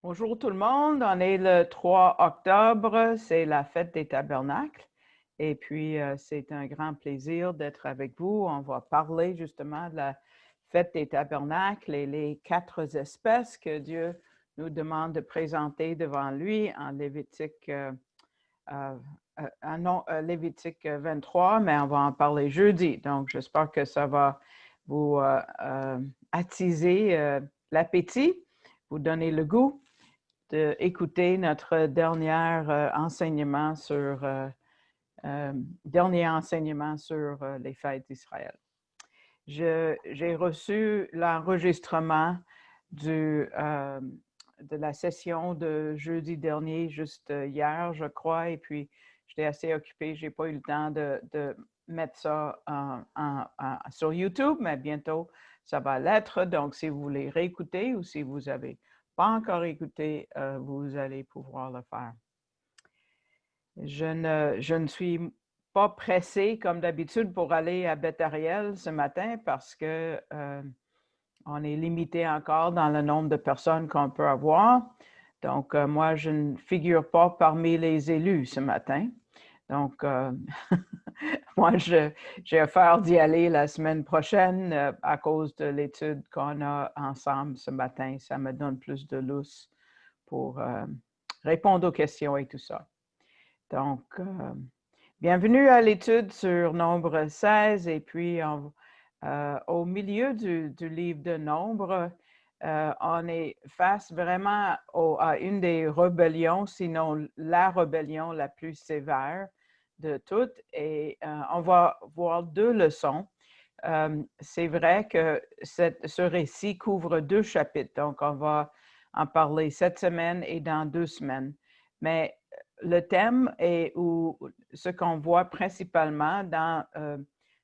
Bonjour tout le monde, on est le 3 octobre, c'est la fête des tabernacles et puis c'est un grand plaisir d'être avec vous. On va parler justement de la fête des tabernacles et les 4 espèces que Dieu nous demande de présenter devant lui en Lévitique, Lévitique 23, mais on va en parler jeudi. Donc j'espère que ça va vous attiser l'appétit, vous donner le goût d'écouter notre dernier enseignement sur les fêtes d'Israël. J'ai reçu l'enregistrement de la session de jeudi dernier, juste hier, je crois, et puis j'étais assez occupée, je n'ai pas eu le temps de mettre ça sur YouTube, mais bientôt ça va l'être. Donc, si vous voulez réécouter ou si vous n'avez pas encore écouté, vous allez pouvoir le faire. Je ne suis pas pressée comme d'habitude pour aller à Beth-Ariel ce matin parce que on est limité encore dans le nombre de personnes qu'on peut avoir. Donc, moi, je ne figure pas parmi les élus ce matin. Donc, moi, j'ai affaire d'y aller la semaine prochaine à cause de l'étude qu'on a ensemble ce matin. Ça me donne plus de lousse pour répondre aux questions et tout ça. Donc, bienvenue à l'étude sur Nombre 16 et puis au milieu du livre de Nombre, on est face vraiment à une des rébellions, sinon la rébellion la plus sévère de toutes. Et on va voir 2 leçons. C'est vrai que ce récit couvre 2 chapitres, donc on va en parler cette semaine et dans 2 semaines. Mais le thème est ce qu'on voit principalement dans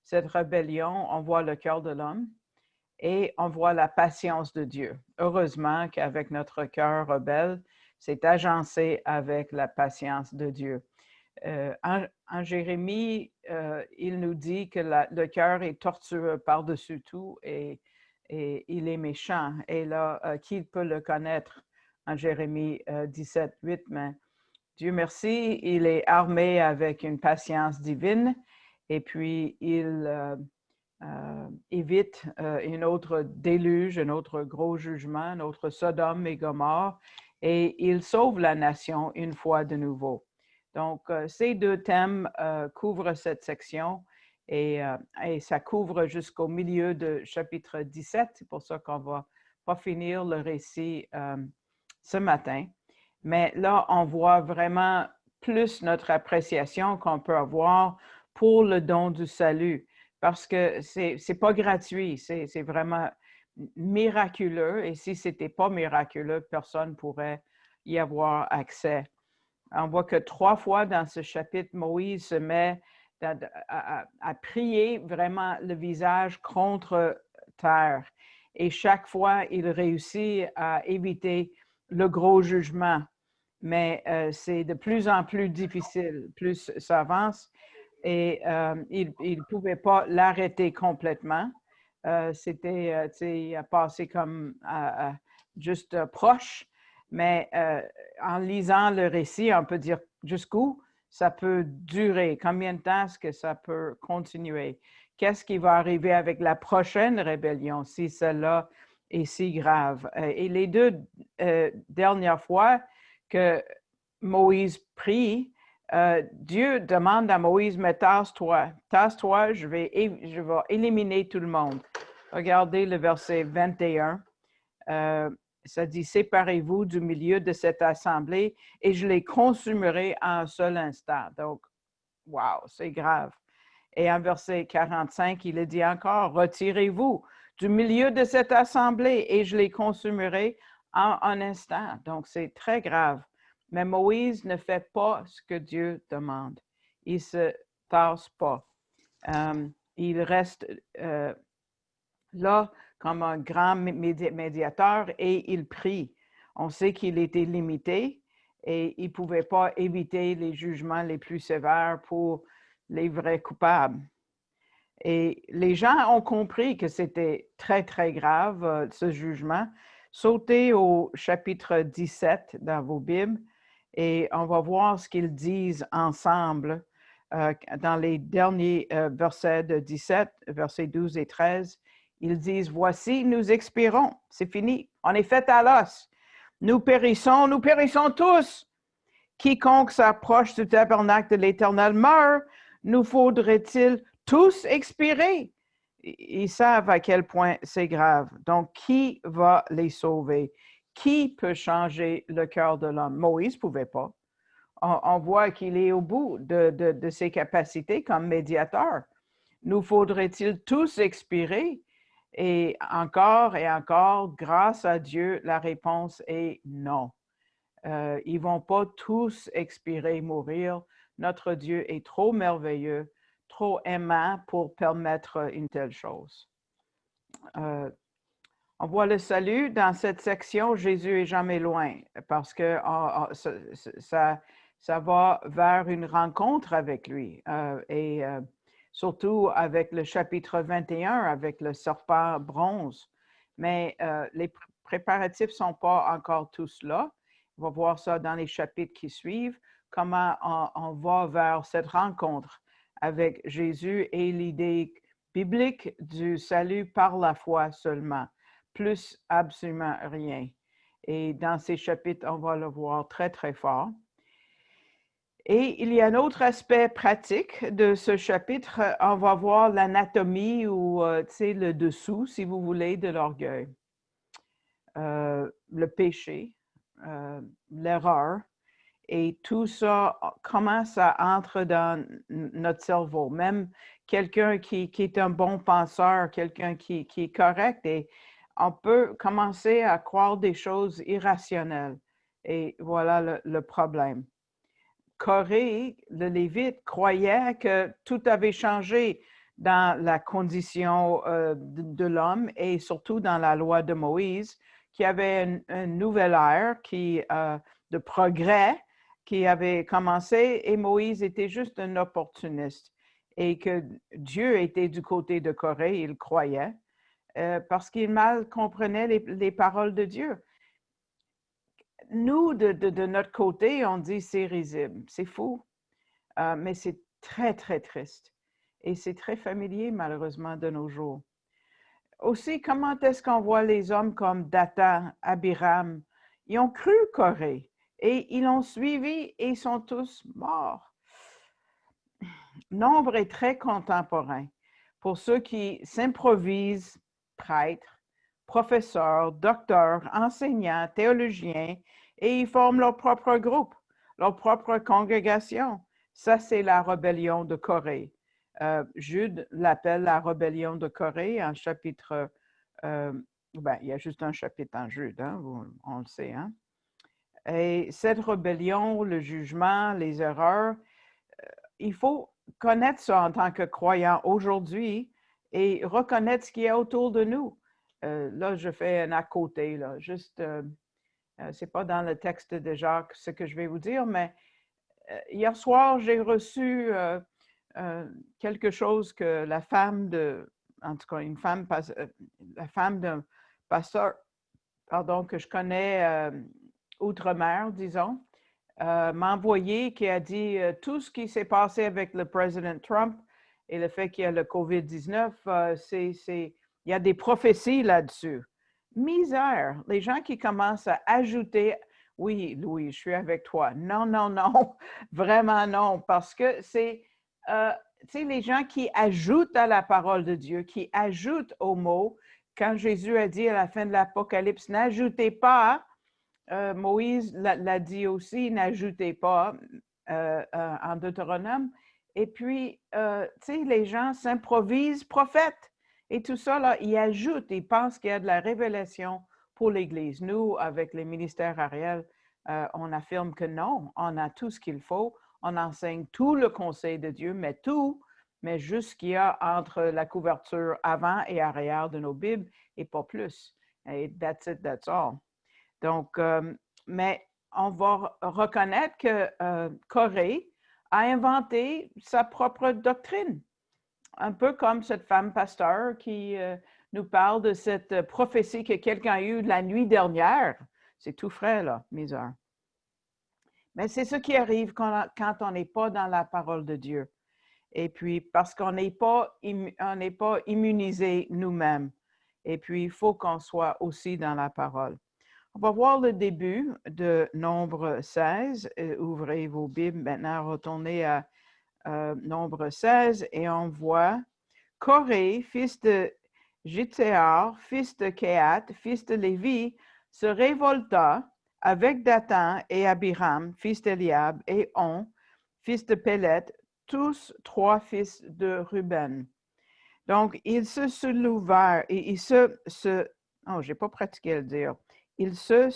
cette rébellion, on voit le cœur de l'homme et on voit la patience de Dieu. Heureusement qu'avec notre cœur rebelle, c'est agencé avec la patience de Dieu. En Jérémie, il nous dit que le cœur est tortueux par-dessus tout et il est méchant. Et là, qui peut le connaître en Jérémie 17, 8, mais Dieu merci, il est armé avec une patience divine et puis il évite un autre déluge, un autre gros jugement, un autre Sodome et Gomorrhe et il sauve la nation une fois de nouveau. Donc, ces 2 thèmes couvrent cette section et ça couvre jusqu'au milieu de chapitre 17. C'est pour ça qu'on ne va pas finir le récit ce matin. Mais là, on voit vraiment plus notre appréciation qu'on peut avoir pour le don du salut parce que c'est pas gratuit, c'est vraiment miraculeux et si c'était pas miraculeux, personne pourrait y avoir accès. On voit que 3 fois dans ce chapitre, Moïse se met à prier vraiment le visage contre terre. Et chaque fois, il réussit à éviter le gros jugement. Mais c'est de plus en plus difficile, plus ça avance. Et il ne pouvait pas l'arrêter complètement. C'était, il a passé comme juste proche. Mais en lisant le récit, on peut dire jusqu'où ça peut durer, combien de temps est-ce que ça peut continuer, qu'est-ce qui va arriver avec la prochaine rébellion si celle-là est si grave. Et les deux dernières fois que Moïse prie, Dieu demande à Moïse, mais tasse-toi, je vais éliminer tout le monde. Regardez le verset 21. Ça dit, séparez-vous du milieu de cette assemblée et je les consumerai en un seul instant. Donc, wow, c'est grave. Et en verset 45, il est dit encore, retirez-vous du milieu de cette assemblée et je les consumerai en un instant. Donc, c'est très grave. Mais Moïse ne fait pas ce que Dieu demande. Il ne se tasse pas. Il reste là comme un grand médiateur et il prie. On sait qu'il était limité et il ne pouvait pas éviter les jugements les plus sévères pour les vrais coupables. Et les gens ont compris que c'était très, très grave, ce jugement. Sautez au chapitre 17 dans vos Bibles et on va voir ce qu'ils disent ensemble dans les derniers versets de 17, versets 12 et 13. Ils disent, voici, nous expirons, c'est fini, on est fait à l'os. Nous périssons tous. Quiconque s'approche du tabernacle de l'Éternel meurt. Nous faudrait-il tous expirer? Ils savent à quel point c'est grave. Donc, qui va les sauver? Qui peut changer le cœur de l'homme? Moïse ne pouvait pas. On voit qu'il est au bout de ses capacités comme médiateur. Nous faudrait-il tous expirer? Et encore, grâce à Dieu, la réponse est non. Ils ne vont pas tous expirer, mourir. Notre Dieu est trop merveilleux, trop aimant pour permettre une telle chose. On voit le salut dans cette section, Jésus est jamais loin, parce que ça va vers une rencontre avec lui. Et surtout avec le chapitre 21, avec le serpent bronze. Mais les préparatifs ne sont pas encore tous là. On va voir ça dans les chapitres qui suivent, comment on va vers cette rencontre avec Jésus et l'idée biblique du salut par la foi seulement, plus absolument rien. Et dans ces chapitres, on va le voir très, très fort. Et il y a un autre aspect pratique de ce chapitre. On va voir l'anatomie ou le dessous, si vous voulez, de l'orgueil. Le péché, l'erreur, et tout ça, comment ça entre dans notre cerveau. Même quelqu'un qui est un bon penseur, quelqu'un qui est correct, et on peut commencer à croire des choses irrationnelles. Et voilà le problème. Corée, le Lévite, croyait que tout avait changé dans la condition de l'homme et surtout dans la loi de Moïse, qui avait une nouvelle ère de progrès qui avait commencé et Moïse était juste un opportuniste et que Dieu était du côté de Corée, il croyait, parce qu'il mal comprenait les paroles de Dieu. Nous, de notre côté, on dit c'est risible, c'est fou, mais c'est très, très triste. Et c'est très familier, malheureusement, de nos jours. Aussi, comment est-ce qu'on voit les hommes comme Dathan, Abiram? Ils ont cru Corée et ils l'ont suivi et ils sont tous morts. Nombre est très contemporain. Pour ceux qui s'improvisent prêtres, professeurs, docteurs, enseignants, théologiens, et ils forment leur propre groupe, leur propre congrégation. Ça, c'est la rébellion de Corée. Jude l'appelle la rébellion de Corée en chapitre... il y a juste un chapitre en Jude, hein, on le sait. Hein? Et cette rébellion, le jugement, les erreurs, il faut connaître ça en tant que croyant aujourd'hui et reconnaître ce qui est autour de nous. Là, je fais un à côté, là, juste... c'est pas dans le texte de Jacques ce que je vais vous dire, mais hier soir, j'ai reçu quelque chose que la femme en tout cas, la femme d'un pasteur, pardon, que je connais outre-mer, disons, m'a envoyé qui a dit tout ce qui s'est passé avec le président Trump et le fait qu'il y a le COVID-19, il y a des prophéties là-dessus. Misère, les gens qui commencent à ajouter, oui, Louis, je suis avec toi. Non, non, non, vraiment non, parce que c'est, les gens qui ajoutent à la parole de Dieu, qui ajoutent aux mots, quand Jésus a dit à la fin de l'Apocalypse, n'ajoutez pas, Moïse l'a dit aussi, n'ajoutez pas en Deutéronome. Et puis, les gens s'improvisent prophètes. Et tout ça, là, ils ajoutent, ils pensent qu'il y a de la révélation pour l'Église. Nous, avec les ministères Ariel, on affirme que non, on a tout ce qu'il faut. On enseigne tout le conseil de Dieu, mais juste ce qu'il y a entre la couverture avant et arrière de nos Bibles et pas plus. Et that's it, that's all. Donc, mais on va reconnaître que Corée a inventé sa propre doctrine, un peu comme cette femme pasteur qui nous parle de cette prophétie que quelqu'un a eue la nuit dernière. C'est tout frais, là, misère. Mais c'est ce qui arrive quand on n'est pas dans la parole de Dieu. Et puis, parce qu'on n'est pas immunisé nous-mêmes. Et puis, il faut qu'on soit aussi dans la parole. On va voir le début de Nombre 16. Ouvrez vos Bibles maintenant, retournez à Nombre 16 et on voit Corée, fils de Jitséar, fils de Kehat, fils de Lévi, se révolta avec Dathan et Abiram, fils d'Eliab, et On, fils de Pélet, tous trois fils de Ruben. Donc, ils se soulevèrent et ils oh, j'ai pas pratiqué à le dire. Ils se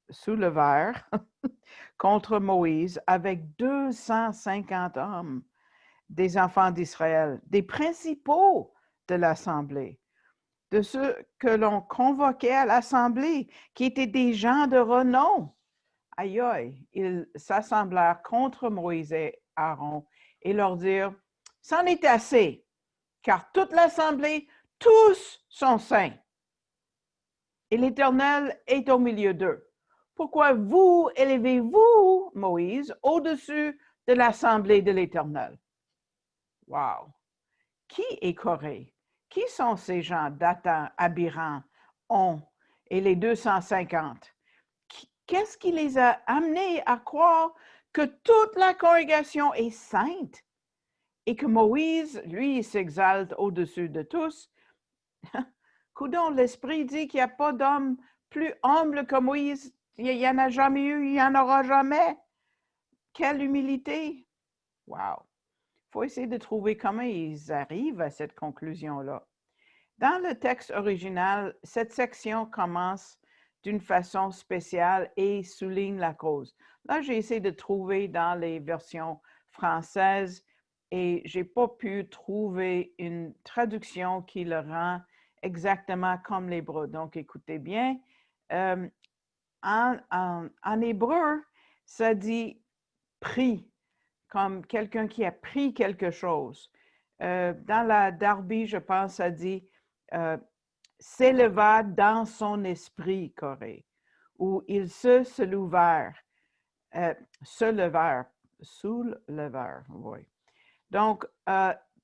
soulevèrent contre Moïse avec 250 hommes, des enfants d'Israël, des principaux de l'Assemblée, de ceux que l'on convoquait à l'Assemblée, qui étaient des gens de renom. Aïe, aïe, ils s'assemblèrent contre Moïse et Aaron et leur dirent, « C'en est assez, car toute l'Assemblée, tous sont saints. Et l'Éternel est au milieu d'eux. Pourquoi vous élevez-vous, Moïse, au-dessus de l'Assemblée de l'Éternel? » Wow! Qui est Corée? Qui sont ces gens, Dathan, Abiram, On et les 250? Qu'est-ce qui les a amenés à croire que toute la congrégation est sainte et que Moïse, lui, s'exalte au-dessus de tous? Coudon, l'Esprit dit qu'il n'y a pas d'homme plus humble que Moïse. Il n'y en a jamais eu, il n'y en aura jamais. Quelle humilité! Wow! Il faut essayer de trouver comment ils arrivent à cette conclusion-là. Dans le texte original, cette section commence d'une façon spéciale et souligne la cause. Là, j'ai essayé de trouver dans les versions françaises et je n'ai pas pu trouver une traduction qui le rend exactement comme l'hébreu. Donc, écoutez bien. En hébreu, ça dit pris, comme quelqu'un qui a pris quelque chose. Dans la Darby, je pense, ça dit s'éleva dans son esprit, Corée, ou il se levèrent, soulevèrent, oui. Donc,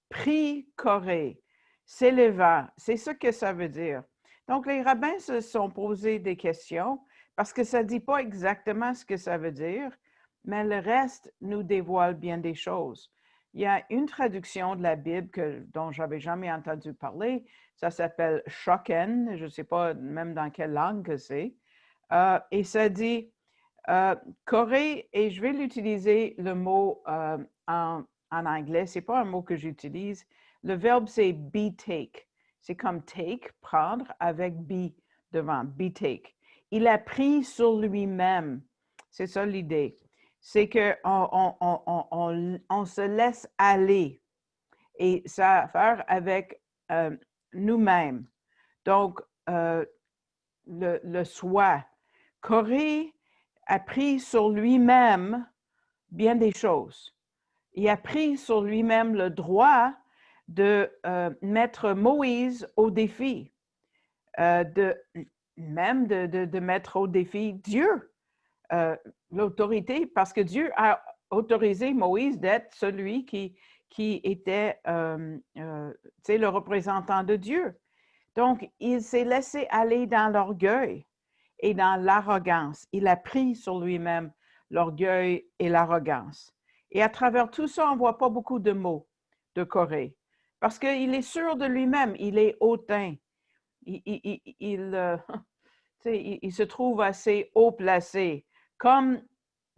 pris Corée, s'éleva, c'est ce que ça veut dire. Donc, les rabbins se sont posés des questions parce que ça ne dit pas exactement ce que ça veut dire, mais le reste nous dévoile bien des choses. Il y a une traduction de la Bible dont je n'avais jamais entendu parler, ça s'appelle Shoken, je ne sais pas même dans quelle langue que c'est, et ça dit Corée, et je vais l'utiliser le mot en anglais, ce n'est pas un mot que j'utilise, le verbe c'est be take, c'est comme take, prendre avec be devant, be take. Il a pris sur lui-même, c'est ça l'idée, c'est qu'on se laisse aller et ça a à faire avec nous-mêmes. Donc, le soi. Corée a pris sur lui-même bien des choses. Il a pris sur lui-même le droit de mettre Moïse au défi, de même de mettre au défi Dieu, l'autorité, parce que Dieu a autorisé Moïse d'être celui qui était le représentant de Dieu. Donc, il s'est laissé aller dans l'orgueil et dans l'arrogance. Il a pris sur lui-même l'orgueil et l'arrogance. Et à travers tout ça, on ne voit pas beaucoup de mots de Corée, parce qu'il est sûr de lui-même, il est hautain. Il se trouve assez haut placé, comme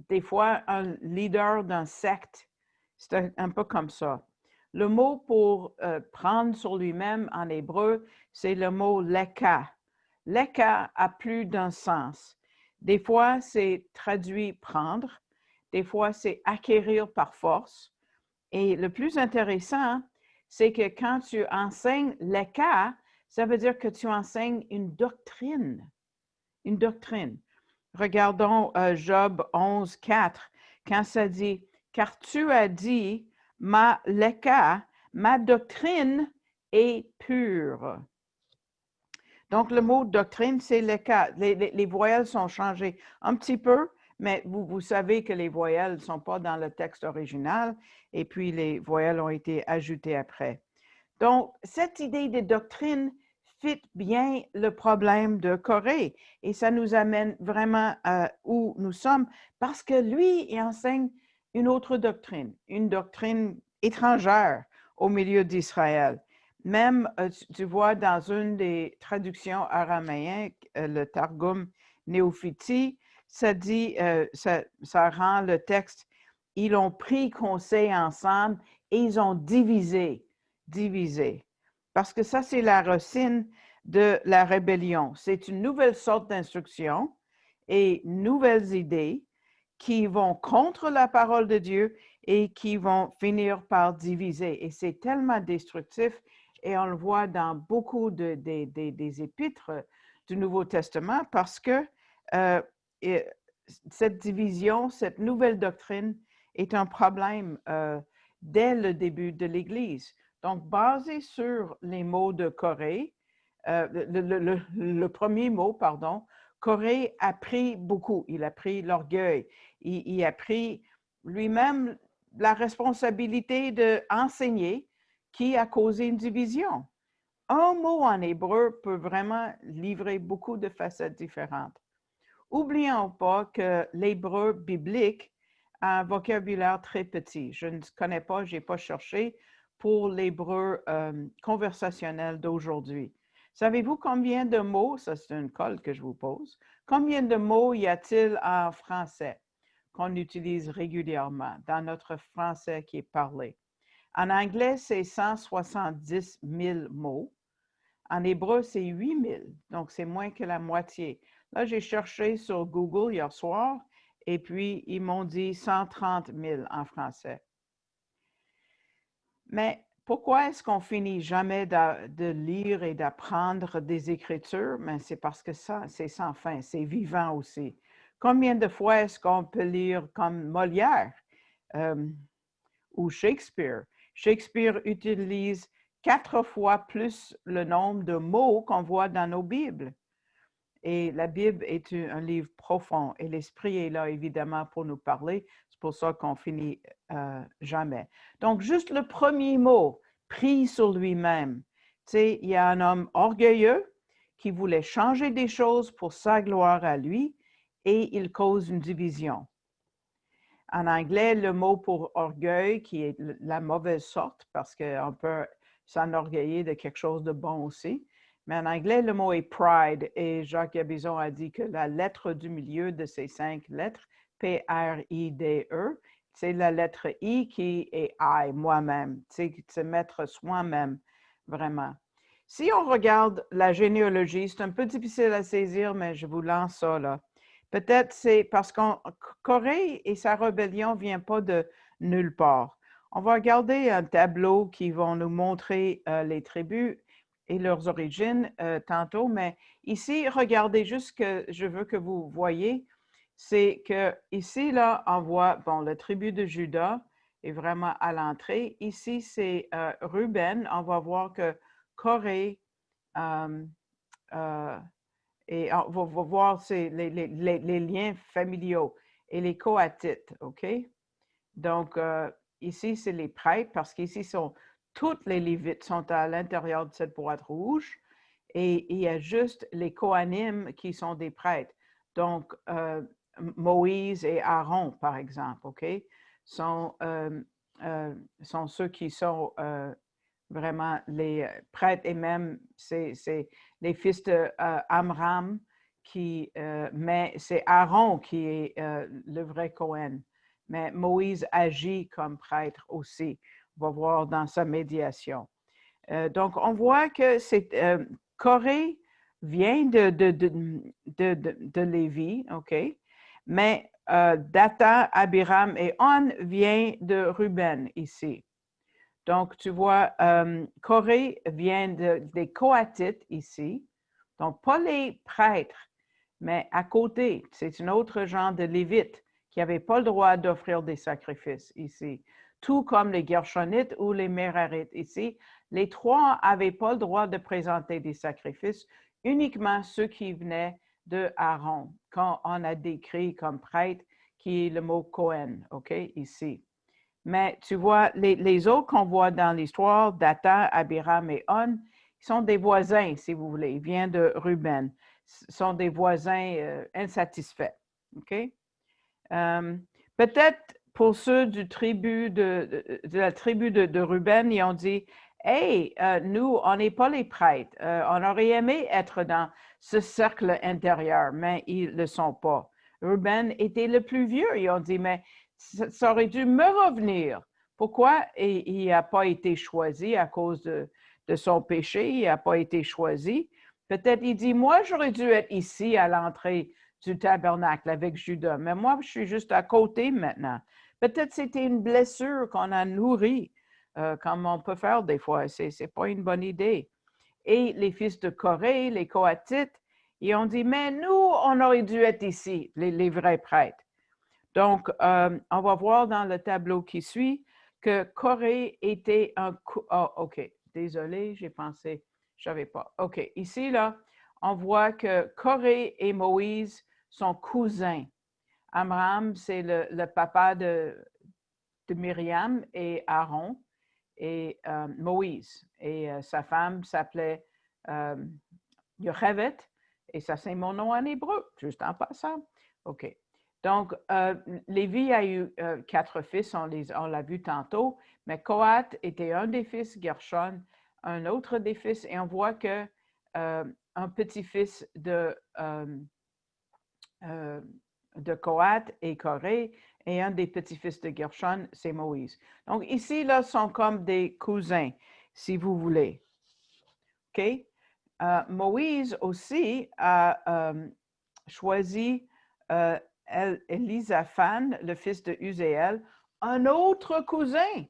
des fois un leader d'un secte. C'est un peu comme ça. Le mot pour prendre sur lui-même en hébreu, c'est le mot leka. Leka a plus d'un sens. Des fois, c'est traduit prendre. Des fois, c'est acquérir par force. Et le plus intéressant, c'est que quand tu enseignes leka, ça veut dire que tu enseignes une doctrine. Une doctrine. Regardons Job 11, 4, quand ça dit « Car tu as dit, ma leka, ma doctrine est pure. » Donc, le mot doctrine, c'est leka. Les voyelles sont changées un petit peu, mais vous savez que les voyelles ne sont pas dans le texte original, et puis les voyelles ont été ajoutées après. Donc, cette idée de doctrine fit bien le problème de Corée, et ça nous amène vraiment où nous sommes, parce que lui, il enseigne une autre doctrine, une doctrine étrangère au milieu d'Israël. Même, tu vois, dans une des traductions araméennes, le Targum Néophiti, ça dit, ça rend le texte, ils ont pris conseil ensemble et ils ont divisé. Parce que ça, c'est la racine de la rébellion. C'est une nouvelle sorte d'instruction et nouvelles idées qui vont contre la parole de Dieu et qui vont finir par diviser. Et c'est tellement destructif, et on le voit dans beaucoup des épîtres du Nouveau Testament, parce que cette division, cette nouvelle doctrine est un problème dès le début de l'Église. Donc, basé sur les mots de Corée, le premier mot, pardon, Corée a pris beaucoup. Il a pris l'orgueil. Il a pris lui-même la responsabilité d'enseigner qui a causé une division. Un mot en hébreu peut vraiment livrer beaucoup de facettes différentes. Oublions pas que l'hébreu biblique a un vocabulaire très petit. Je ne connais pas, je n'ai pas cherché pour l'hébreu conversationnel d'aujourd'hui. Savez-vous combien de mots, ça c'est une colle que je vous pose, combien de mots y a-t-il en français qu'on utilise régulièrement dans notre français qui est parlé? En anglais, c'est 170 000 mots. En hébreu, c'est 8 000, donc c'est moins que la moitié. Là, j'ai cherché sur Google hier soir et puis ils m'ont dit 130 000 en français. Mais pourquoi est-ce qu'on finit jamais de lire et d'apprendre des Écritures? Mais c'est parce que ça, c'est sans fin, c'est vivant aussi. Combien de fois est-ce qu'on peut lire comme Molière ou Shakespeare? Shakespeare utilise 4 fois plus le nombre de mots qu'on voit dans nos Bibles. Et la Bible est un livre profond et l'Esprit est là évidemment pour nous parler. C'est pour ça qu'on finit jamais. Donc, juste le premier mot, pris sur lui-même. Tu sais, il y a un homme orgueilleux qui voulait changer des choses pour sa gloire à lui et il cause une division. En anglais, le mot pour orgueil, qui est la mauvaise sorte, parce qu'on peut s'enorgueillir de quelque chose de bon aussi. Mais en anglais, le mot est pride, et Jacques Gabizon a dit que la lettre du milieu de ces 5 lettres, P-R-I-D-E, c'est la lettre I qui est I, moi-même, c'est se mettre soi-même, vraiment. Si on regarde la généalogie, c'est un peu difficile à saisir, mais je vous lance ça là. Peut-être c'est parce que Corée et sa rébellion ne vient pas de nulle part. On va regarder un tableau qui va nous montrer les tribus et leurs origines tantôt, mais ici, regardez juste ce que je veux que vous voyez, c'est que ici, là, on voit, bon, la tribu de Juda est vraiment à l'entrée. Ici, c'est Ruben. On va voir que Corée Et on va voir les liens familiaux et les coatites, OK? Donc, ici, c'est les prêtres, parce qu'ici, toutes les Lévites sont à l'intérieur de cette boîte rouge. Et il y a juste les Kohanim qui sont des prêtres. Donc, Moïse et Aaron, par exemple, OK, sont ceux qui sont vraiment les prêtres, et même c'est les fils de Amram, mais c'est Aaron qui est le vrai Cohen. Mais Moïse agit comme prêtre aussi. On va voir dans sa médiation. Donc, on voit que Corée vient de Lévi, OK? Mais Dathan, Abiram et On vient de Ruben ici. Donc, tu vois, Corée vient des Coatites ici. Donc, pas les prêtres, mais à côté, c'est un autre genre de Lévites qui n'avaient pas le droit d'offrir des sacrifices ici. Tout comme les Gershonites ou les Mérarites ici, les trois n'avaient pas le droit de présenter des sacrifices, uniquement ceux qui venaient de Aaron, quand on a décrit comme prêtre, qui est le mot Cohen, OK, ici. Mais tu vois, les autres qu'on voit dans l'histoire, Dathan, Abiram et On, ils sont des voisins, si vous voulez. Ils viennent de Ruben. Ce sont des voisins insatisfaits. OK? Peut-être pour ceux de la tribu de Ruben, ils ont dit, hey, nous, on n'est pas les prêtres. On aurait aimé être dans ce cercle intérieur, mais ils ne le sont pas. Ruben était le plus vieux. Ils ont dit, mais ça aurait dû me revenir. Pourquoi il n'a pas été choisi à cause de son péché? Il n'a pas été choisi. Peut-être il dit, moi, j'aurais dû être ici à l'entrée du tabernacle avec Judas, mais moi, je suis juste à côté maintenant. Peut-être c'était une blessure qu'on a nourrie, comme on peut faire des fois. Ce n'est pas une bonne idée. Et les fils de Corée, les Coatites, ils ont dit, mais nous, on aurait dû être ici, les vrais prêtres. Donc, on va voir dans le tableau qui suit que Corée était un... Oh, OK, désolé, j'ai pensé, je ne savais pas. OK, ici, là, on voit que Corée et Moïse sont cousins. Amram, c'est le papa de Myriam et Aaron, et Moïse. Et sa femme s'appelait Yocheved, et ça, c'est mon nom en hébreu, juste en passant. OK. Donc, Lévi a eu 4 fils, on l'a vu tantôt, mais Kohath était un des fils, Gershon, un autre des fils, et on voit que un petit-fils de Kohath est Corée, et un des petits-fils de Gershon, c'est Moïse. Donc, ici, là, sont comme des cousins, si vous voulez. OK? Moïse aussi a choisi Élisaphan, le fils de Uzziel, un autre cousin,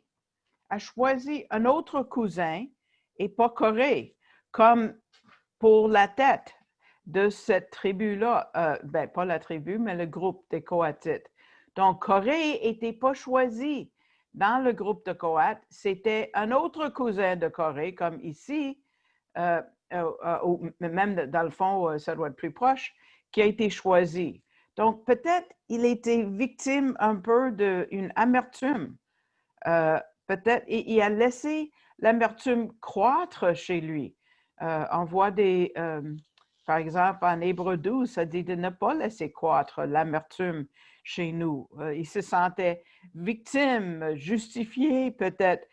a choisi un autre cousin et pas Corée, comme pour la tête de cette tribu-là, pas la tribu, mais le groupe des Coatites. Donc, Corée n'était pas choisi dans le groupe de Coates, c'était un autre cousin de Corée, comme ici, même dans le fond, ça doit être plus proche, qui a été choisi. Donc, peut-être il était victime un peu d'une amertume. Peut-être il a laissé l'amertume croître chez lui. On voit par exemple, en Hébreu 12, ça dit de ne pas laisser croître l'amertume chez nous. Il se sentait victime, justifié peut-être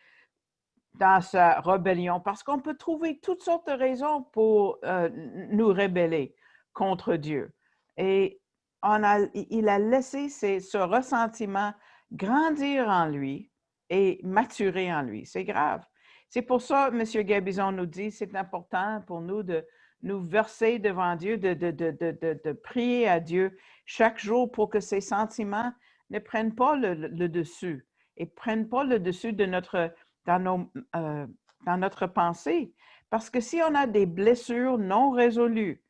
dans sa rébellion, parce qu'on peut trouver toutes sortes de raisons pour nous rebeller contre Dieu. Et il a laissé ce ressentiment grandir en lui et maturer en lui. C'est grave. C'est pour ça, M. Gabizon nous dit, c'est important pour nous de nous verser devant Dieu, de prier à Dieu chaque jour pour que ces sentiments ne prennent pas le dessus et ne prennent pas le dessus dans notre pensée. Parce que si on a des blessures non résolues,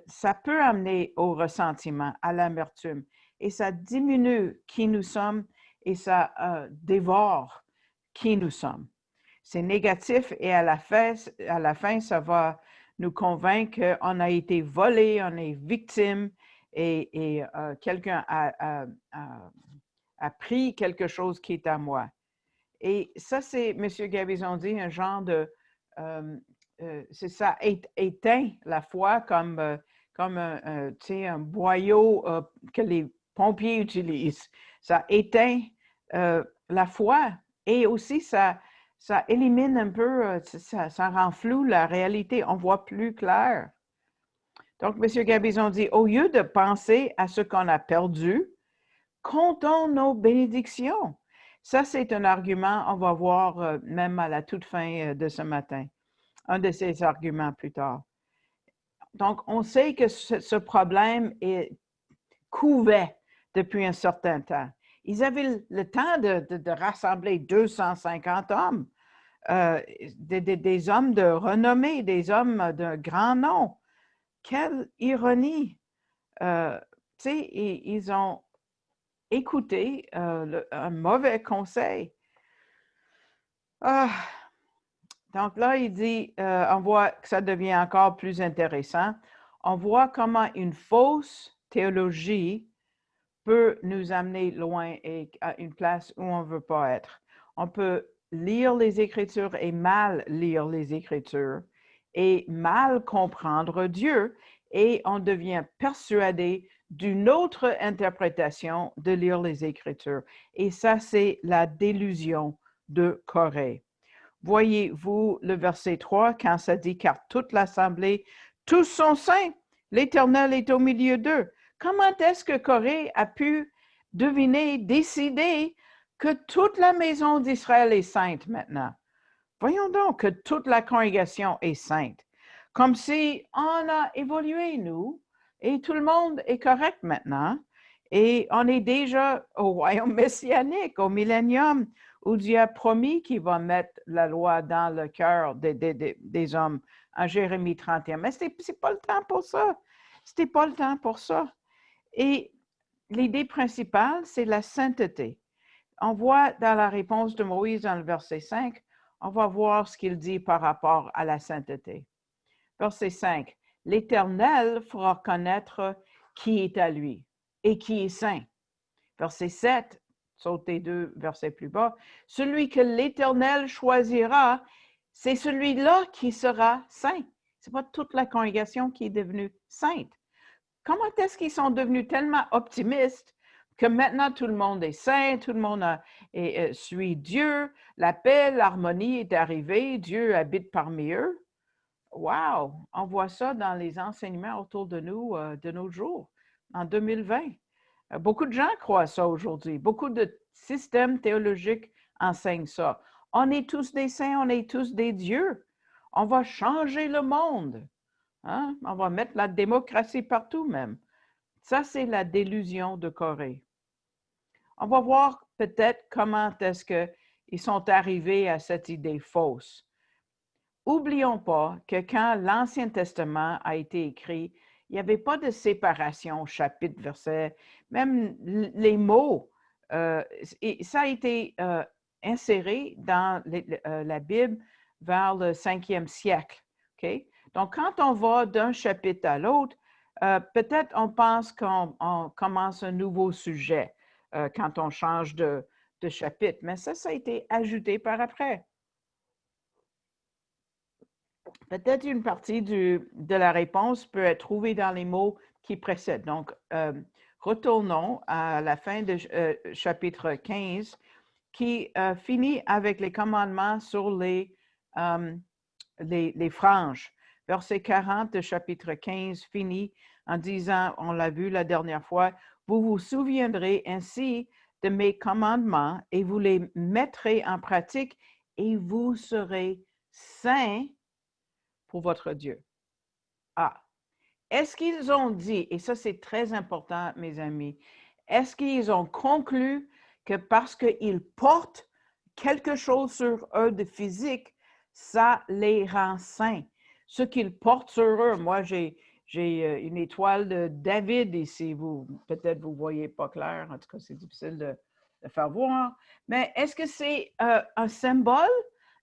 ça peut amener au ressentiment, à l'amertume. Et ça diminue qui nous sommes et ça dévore qui nous sommes. C'est négatif et à la fin, ça va nous convainc qu'on a été volé, on est victime et quelqu'un a pris quelque chose qui est à moi. Et ça, c'est, M. Gabizon dit, un genre de, c'est ça, éteint la foi comme un boyau que les pompiers utilisent. Ça éteint la foi et aussi ça élimine un peu, ça rend flou la réalité, on voit plus clair. Donc, M. Gabizon dit, au lieu de penser à ce qu'on a perdu, comptons nos bénédictions. Ça, c'est un argument, on va voir même à la toute fin de ce matin, un de ces arguments plus tard. Donc, on sait que ce problème est couvert depuis un certain temps. Ils avaient le temps de rassembler 250 hommes, des hommes de renommée, des hommes de grand nom. Quelle ironie! Tu sais, ils ont écouté un mauvais conseil. Donc là, il dit, on voit que ça devient encore plus intéressant. On voit comment une fausse théologie peut nous amener loin et à une place où on ne veut pas être. On peut lire les Écritures et mal lire les Écritures et mal comprendre Dieu et on devient persuadé d'une autre interprétation de lire les Écritures. Et ça, c'est la délusion de Corée. Voyez-vous le verset 3 quand ça dit « Car toute l'assemblée, tous sont saints, l'Éternel est au milieu d'eux ». Comment est-ce que Corée a pu deviner, décider que toute la maison d'Israël est sainte maintenant? Voyons donc que toute la congrégation est sainte. Comme si on a évolué, nous, et tout le monde est correct maintenant. Et on est déjà au royaume messianique, au millénium, où Dieu a promis qu'il va mettre la loi dans le cœur des hommes en Jérémie 31. Mais ce n'est pas le temps pour ça. C'était pas le temps pour ça. Et l'idée principale, c'est la sainteté. On voit dans la réponse de Moïse dans le verset 5, on va voir ce qu'il dit par rapport à la sainteté. Verset 5, « L'Éternel fera connaître qui est à lui et qui est saint. » Verset 7, sautez 2 versets plus bas, « Celui que l'Éternel choisira, c'est celui-là qui sera saint. » Ce n'est pas toute la congrégation qui est devenue sainte. Comment est-ce qu'ils sont devenus tellement optimistes que maintenant tout le monde est saint, tout le monde suit Dieu, la paix, l'harmonie est arrivée, Dieu habite parmi eux? Wow! On voit ça dans les enseignements autour de nous de nos jours, en 2020. Beaucoup de gens croient ça aujourd'hui. Beaucoup de systèmes théologiques enseignent ça. On est tous des saints, on est tous des dieux. On va changer le monde. Hein? On va mettre la démocratie partout même. Ça, c'est la délusion de Corée. On va voir peut-être comment est-ce qu'ils sont arrivés à cette idée fausse. Oublions pas que quand l'Ancien Testament a été écrit, il n'y avait pas de séparation, chapitre, verset, même les mots. Et ça a été inséré dans la Bible vers le 5e siècle. Okay? Donc, quand on va d'un chapitre à l'autre, peut-être on pense qu'on commence un nouveau sujet quand on change de chapitre, mais ça a été ajouté par après. Peut-être une partie de la réponse peut être trouvée dans les mots qui précèdent. Donc, retournons à la fin de chapitre 15 qui finit avec les commandements sur les franges. Verset 40 de chapitre 15 finit en disant, on l'a vu la dernière fois, « Vous vous souviendrez ainsi de mes commandements et vous les mettrez en pratique et vous serez saints pour votre Dieu. » Ah, est-ce qu'ils ont dit, et ça c'est très important mes amis, est-ce qu'ils ont conclu que parce qu'ils portent quelque chose sur eux de physique, ça les rend saints? Ce qu'ils portent sur eux, moi j'ai une étoile de David ici, peut-être vous ne voyez pas clair, en tout cas c'est difficile de faire voir, mais est-ce que c'est un symbole,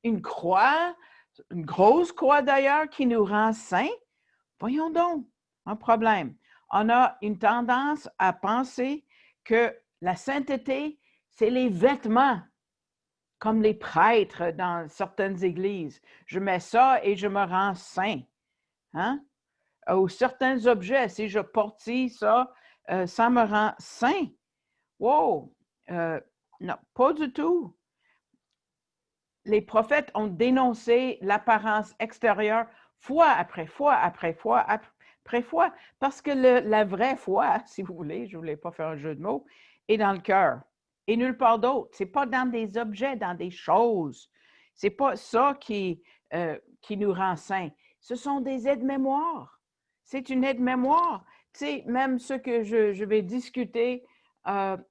une croix, Une grosse croix d'ailleurs qui nous rend saints. Voyons donc, un problème. On a une tendance à penser que la sainteté, c'est les vêtements, comme les prêtres dans certaines églises. Je mets ça et je me rends saint. Hein? Ou certains objets, si je porte ça, ça me rend saint. Wow! Non, pas du tout. Les prophètes ont dénoncé l'apparence extérieure fois après fois, après fois, après fois, parce que la vraie foi, si vous voulez, je ne voulais pas faire un jeu de mots, est dans le cœur et nulle part d'autre. Ce n'est pas dans des objets, dans des choses. Ce n'est pas ça qui nous rend saints. Ce sont des aides-mémoires. C'est une aide-mémoire. Tu sais, même ce que je vais discuter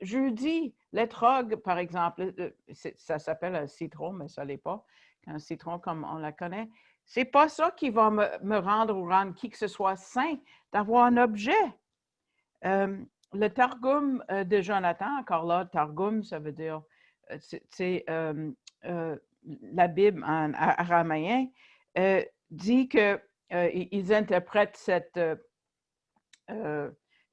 jeudi, l'étrog, par exemple, ça s'appelle un citron, mais ça ne l'est pas. Un citron comme on la connaît. Ce n'est pas ça qui va me rendre ou rendre qui que ce soit saint, d'avoir un objet. Le Targum de Jonathan, encore là, Targum, ça veut dire, c'est la Bible en araméen, dit qu'ils interprètent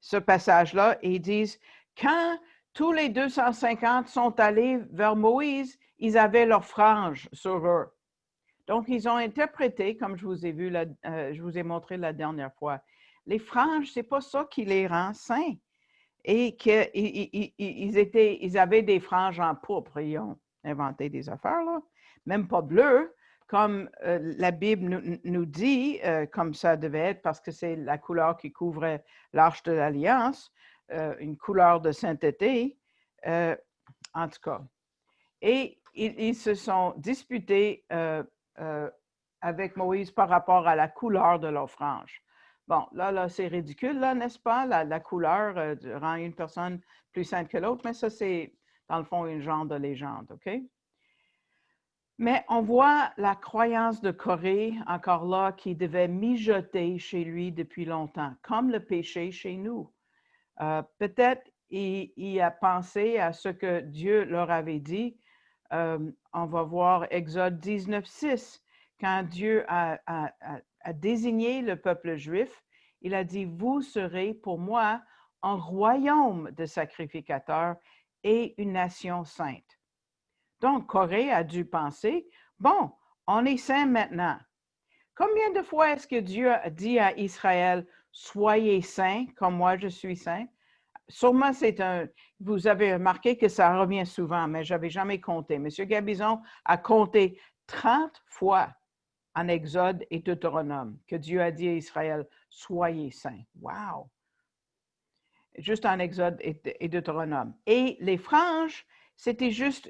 ce passage-là et ils disent, quand tous les 250 sont allés vers Moïse, ils avaient leur frange sur eux. Donc, ils ont interprété, comme je vous ai montré la dernière fois, les franges, c'est pas ça qui les rend saints. Et qu'ils avaient des franges en pourpre, ils ont inventé des affaires, là, même pas bleues, comme la Bible nous dit, comme ça devait être, parce que c'est la couleur qui couvrait l'Arche de l'Alliance, une couleur de sainteté, en tout cas. Et ils se sont disputés avec Moïse par rapport à la couleur de leur frange. Bon, là c'est ridicule, là, n'est-ce pas? La couleur rend une personne plus sainte que l'autre, mais ça, c'est, dans le fond, une genre de légende, OK? Mais on voit la croyance de Corée, encore là, qui devait mijoter chez lui depuis longtemps, comme le péché chez nous. Peut-être il a pensé à ce que Dieu leur avait dit. On va voir Exode 19:6. Quand Dieu a désigné le peuple juif, il a dit, vous serez pour moi un royaume de sacrificateurs et une nation sainte. Donc, Corée a dû penser, bon, on est saint maintenant. Combien de fois est-ce que Dieu a dit à Israël, soyez saints comme moi je suis saint? Sûrement, vous avez remarqué que ça revient souvent, mais je n'avais jamais compté. M. Gabizon a compté 30 fois en Exode et Deutéronome que Dieu a dit à Israël, soyez saints. Wow! Juste en Exode et Deutéronome. Et les franges, c'était juste,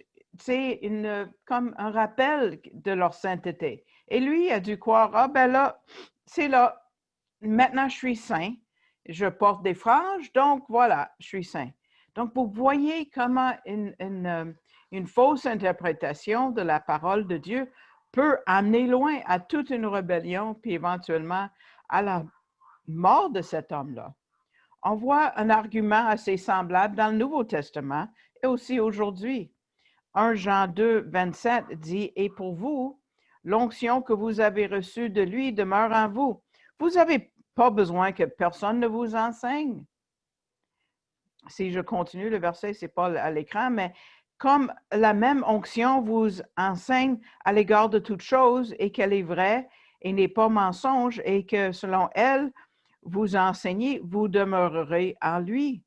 comme un rappel de leur sainteté. Et lui a dû croire, ah ben là, c'est là, maintenant je suis saint. Je porte des franges, donc voilà, je suis saint. Donc, vous voyez comment une fausse interprétation de la parole de Dieu peut amener loin à toute une rébellion, puis éventuellement à la mort de cet homme-là. On voit un argument assez semblable dans le Nouveau Testament et aussi aujourd'hui. 1 Jean 2, 27 dit, « Et pour vous, l'onction que vous avez reçue de lui demeure en vous. Vous n'avez pas besoin que personne ne vous enseigne. » Si je continue, le verset, ce n'est pas à l'écran, mais comme la même onction vous enseigne à l'égard de toute chose et qu'elle est vraie et n'est pas mensonge et que selon elle, vous enseignez, vous demeurerez en lui.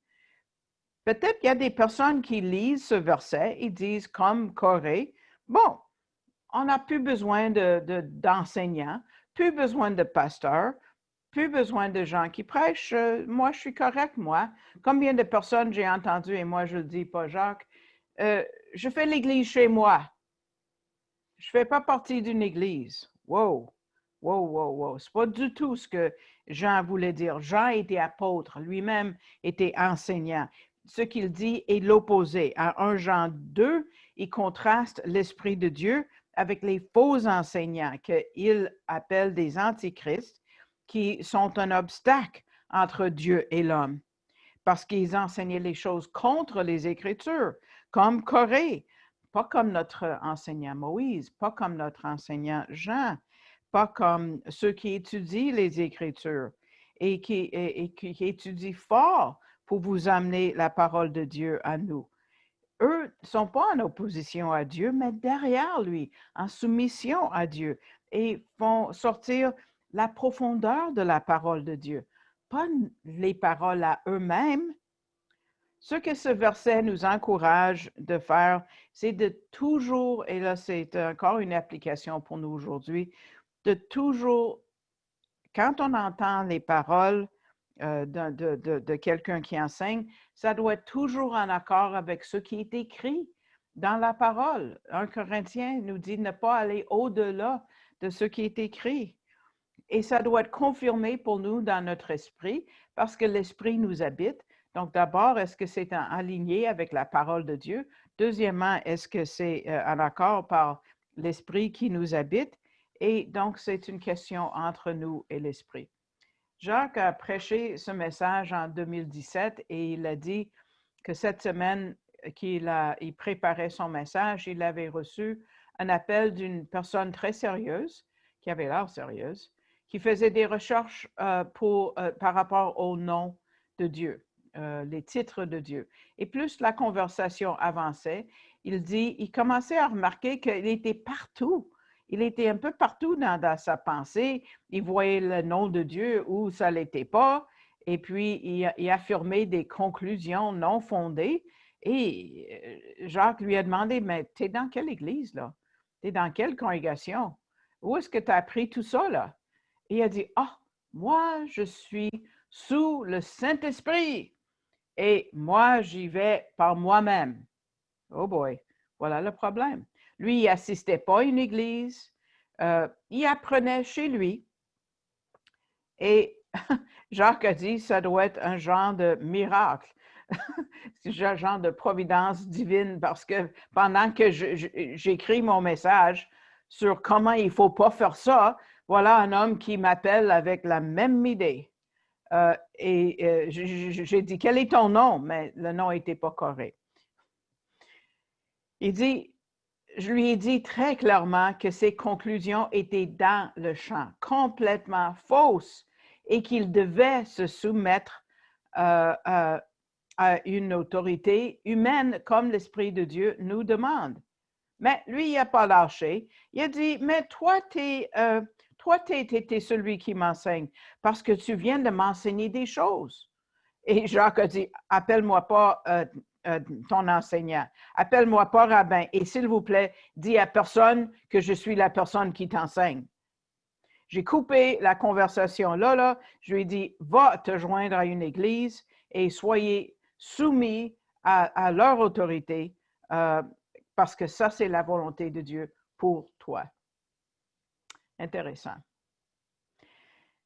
Peut-être qu'il y a des personnes qui lisent ce verset et disent comme Corée, bon, on n'a plus besoin d'enseignants, plus besoin de pasteurs, plus besoin de gens qui prêchent. Moi, je suis correct, moi. Combien de personnes j'ai entendu, et moi, je le dis pas, Jacques, je fais l'église chez moi. Je ne fais pas partie d'une église. Wow, wow, wow, wow. Ce n'est pas du tout ce que Jean voulait dire. Jean était apôtre, lui-même était enseignant. Ce qu'il dit est l'opposé. À 1 Jean 2, il contraste l'Esprit de Dieu avec les faux enseignants qu'il appelle des antichrists, qui sont un obstacle entre Dieu et l'homme, parce qu'ils enseignaient les choses contre les Écritures, comme Corée, pas comme notre enseignant Moïse, pas comme notre enseignant Jean, pas comme ceux qui étudient les Écritures et qui étudient fort pour vous amener la parole de Dieu à nous. Eux ne sont pas en opposition à Dieu, mais derrière lui, en soumission à Dieu, et font sortir la profondeur de la parole de Dieu, pas les paroles à eux-mêmes. Ce que ce verset nous encourage de faire, c'est de toujours, et là c'est encore une application pour nous aujourd'hui, de toujours, quand on entend les paroles de quelqu'un qui enseigne, ça doit être toujours en accord avec ce qui est écrit dans la parole. 1 Corinthiens nous dit ne pas aller au-delà de ce qui est écrit. Et ça doit être confirmé pour nous dans notre esprit parce que l'esprit nous habite. Donc d'abord, est-ce que c'est aligné avec la parole de Dieu? Deuxièmement, est-ce que c'est en accord par l'esprit qui nous habite? Et donc, c'est une question entre nous et l'esprit. Jacques a prêché ce message en 2017 et il a dit que cette semaine qu'il préparait son message, il avait reçu un appel d'une personne très sérieuse, qui avait l'air sérieuse, qui faisait des recherches par rapport au nom de Dieu, les titres de Dieu. Et plus la conversation avançait, il commençait à remarquer qu'il était partout. Il était un peu partout dans sa pensée. Il voyait le nom de Dieu où ça ne l'était pas. Et puis, il affirmait des conclusions non fondées. Et Jacques lui a demandé, mais tu es dans quelle église, là? Tu es dans quelle congrégation? Où est-ce que tu as appris tout ça, là? Et il a dit, ah, moi, je suis sous le Saint-Esprit. Et moi, j'y vais par moi-même. Oh boy, voilà le problème. Lui, il n'assistait pas à une église, il apprenait chez lui. Et Jacques a dit, ça doit être un genre de miracle, un genre de providence divine, parce que pendant que j'écris mon message sur comment il ne faut pas faire ça, voilà un homme qui m'appelle avec la même idée. J'ai dit, quel est ton nom? Mais le nom n'était pas correct. Il dit, je lui ai dit très clairement que ses conclusions étaient dans le champ, complètement fausses, et qu'il devait se soumettre à une autorité humaine comme l'Esprit de Dieu nous demande. Mais lui, il n'a pas lâché. Il a dit, mais toi, tu es celui qui m'enseigne parce que tu viens de m'enseigner des choses. Et Jacques a dit, appelle-moi pas ton enseignant, appelle-moi pas rabbin, et s'il vous plaît, dis à personne que je suis la personne qui t'enseigne. J'ai coupé la conversation là, je lui ai dit, va te joindre à une église et soyez soumis à leur autorité, parce que ça, c'est la volonté de Dieu pour toi. Intéressant.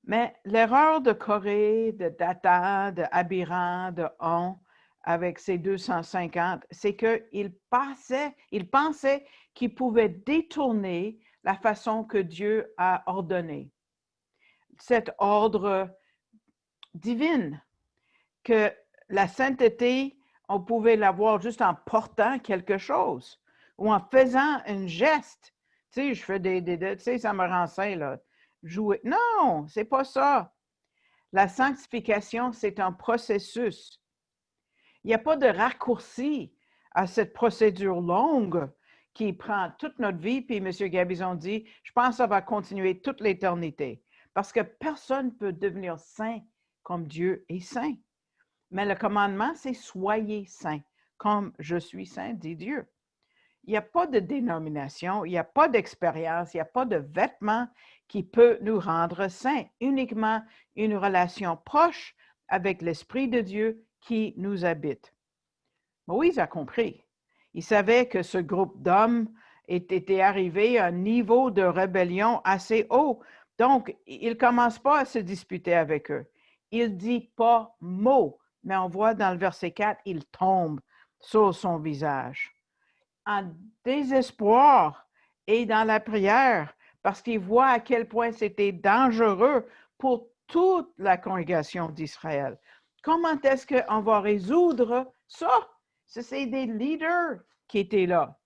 Mais l'erreur de Corée, de Dathan, de Abiram, de On, avec ses 250, c'est qu'il pensait qu'il pouvait détourner la façon que Dieu a ordonné. Cet ordre divin, que la sainteté, on pouvait l'avoir juste en portant quelque chose ou en faisant un geste. Tu sais, je fais tu sais, ça me rend sain, là. Jouer. Non, c'est pas ça. La sanctification, c'est un processus. Il n'y a pas de raccourci à cette procédure longue qui prend toute notre vie. Puis M. Gabizon dit, je pense que ça va continuer toute l'éternité. Parce que personne ne peut devenir saint comme Dieu est saint. Mais le commandement, c'est soyez saints, comme je suis saint, dit Dieu. Il n'y a pas de dénomination, il n'y a pas d'expérience, il n'y a pas de vêtement qui peut nous rendre saints, uniquement une relation proche avec l'Esprit de Dieu qui nous habite. Moïse a compris. Il savait que ce groupe d'hommes était arrivé à un niveau de rébellion assez haut. Donc, il ne commence pas à se disputer avec eux. Il ne dit pas mot, mais on voit dans le verset 4, il tombe sur son visage en désespoir et dans la prière, parce qu'il voit à quel point c'était dangereux pour toute la congrégation d'Israël. Comment est-ce qu'on va résoudre ça? C'est des leaders qui étaient là.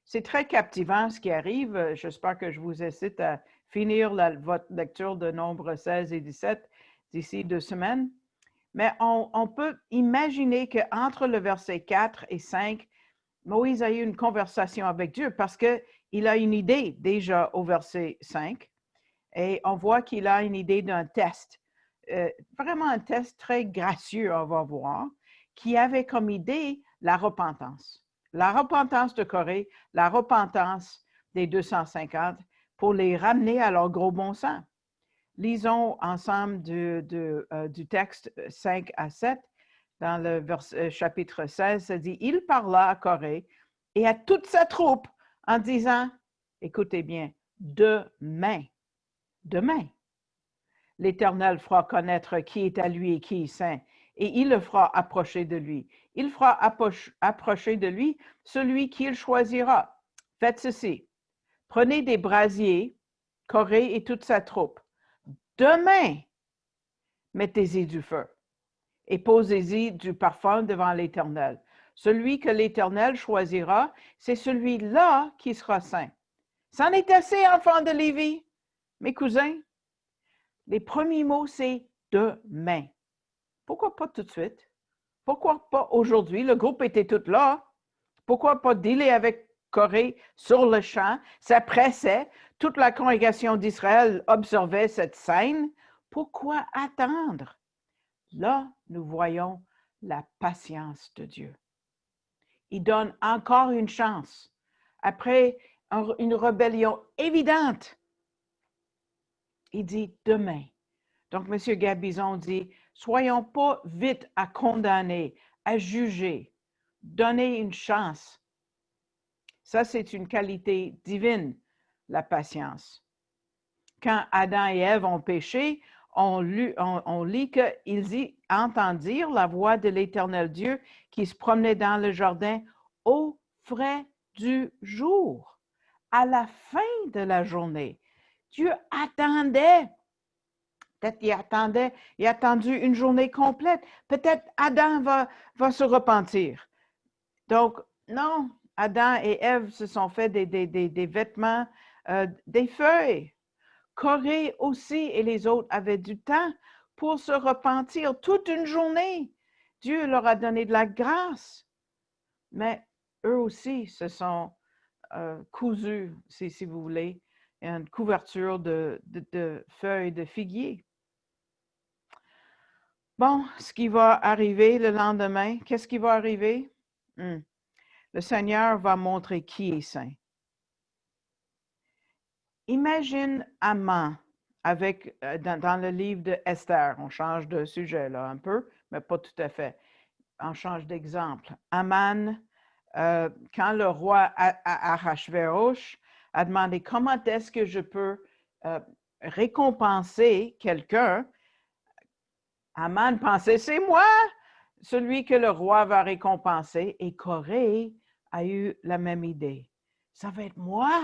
C'est très captivant ce qui arrive. J'espère que je vous incite à finir votre lecture de Nombres 16 et 17 d'ici 2 semaines. Mais on peut imaginer qu'entre le verset 4 et 5, Moïse a eu une conversation avec Dieu parce qu'il a une idée déjà au verset 5 et on voit qu'il a une idée d'un test. Vraiment un test très gracieux, on va voir, qui avait comme idée la repentance. La repentance de Corée, la repentance des 250 pour les ramener à leur gros bon sens. Lisons ensemble du texte 5 à 7. Dans le chapitre 16, ça dit « Il parla à Corée et à toute sa troupe en disant, écoutez bien, demain, l'Éternel fera connaître qui est à lui et qui est saint, et il le fera approcher de lui. Il fera approcher de lui celui qu'il choisira. Faites ceci. Prenez des brasiers, Corée et toute sa troupe. Demain, mettez-y du feu et posez-y du parfum devant l'Éternel. Celui que l'Éternel choisira, c'est celui-là qui sera saint. C'en est assez, enfants de Lévi, mes cousins. Les premiers mots, c'est demain. Pourquoi pas tout de suite? Pourquoi pas aujourd'hui? Le groupe était tout là. Pourquoi pas dealer avec Corée sur le champ? Ça pressait. Toute la congrégation d'Israël observait cette scène. Pourquoi attendre? Là, nous voyons la patience de Dieu. Il donne encore une chance. Après une rébellion évidente, il dit demain. Donc, M. Gabizon dit, soyons pas vite à condamner, à juger, donner une chance. Ça, c'est une qualité divine, la patience. Quand Adam et Ève ont péché, on lit qu'ils entendirent la voix de l'Éternel Dieu qui se promenait dans le jardin au frais du jour, à la fin de la journée. Dieu attendait. Peut-être il a attendu une journée complète. Peut-être Adam va se repentir. Donc, non, Adam et Ève se sont fait des vêtements, des feuilles. Corée aussi et les autres avaient du temps pour se repentir toute une journée. Dieu leur a donné de la grâce. Mais eux aussi se sont cousus, si vous voulez, une couverture de feuilles de figuier. Bon, ce qui va arriver le lendemain, qu'est-ce qui va arriver? Le Seigneur va montrer qui est saint. Imagine Haman dans le livre de Esther. On change de sujet là un peu, mais pas tout à fait. On change d'exemple. Haman, quand le roi Ahasverosh a demandé comment est-ce que je peux récompenser quelqu'un, Haman pensait, c'est moi, celui que le roi va récompenser. Et Corée a eu la même idée. Ça va être moi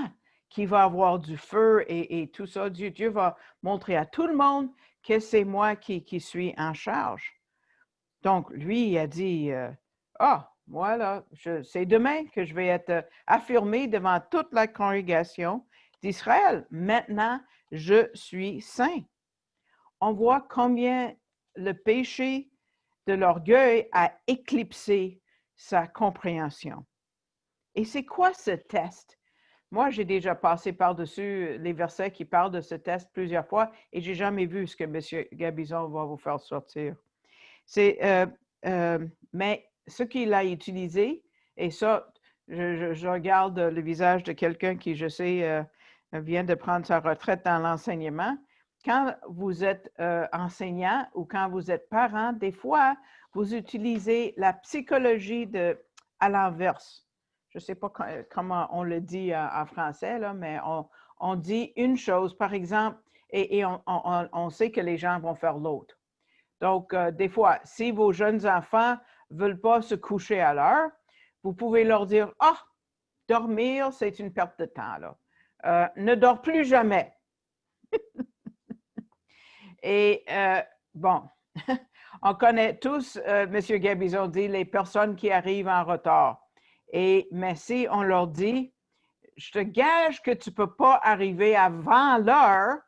qui va avoir du feu et tout ça. Dieu va montrer à tout le monde que c'est moi qui suis en charge. Donc, lui, il a dit, voilà, c'est demain que je vais être affirmé devant toute la congrégation d'Israël. Maintenant, je suis saint. On voit combien le péché de l'orgueil a éclipsé sa compréhension. Et c'est quoi ce test? Moi, j'ai déjà passé par-dessus les versets qui parlent de ce test plusieurs fois et je n'ai jamais vu ce que M. Gabizon va vous faire sortir. Mais ce qu'il a utilisé, et ça, je regarde le visage de quelqu'un qui, je sais, vient de prendre sa retraite dans l'enseignement. Quand vous êtes enseignant ou quand vous êtes parent, des fois, vous utilisez la psychologie à l'inverse. Je ne sais pas comment on le dit en français, là, mais on dit une chose, par exemple, et on sait que les gens vont faire l'autre. Donc, des fois, si vos jeunes enfants ne veulent pas se coucher à l'heure, vous pouvez leur dire, dormir, c'est une perte de temps, là. Ne dors plus jamais. Et bon, on connaît tous, M. Gabizon dit, les personnes qui arrivent en retard. Mais si on leur dit, je te gage que tu ne peux pas arriver avant l'heure,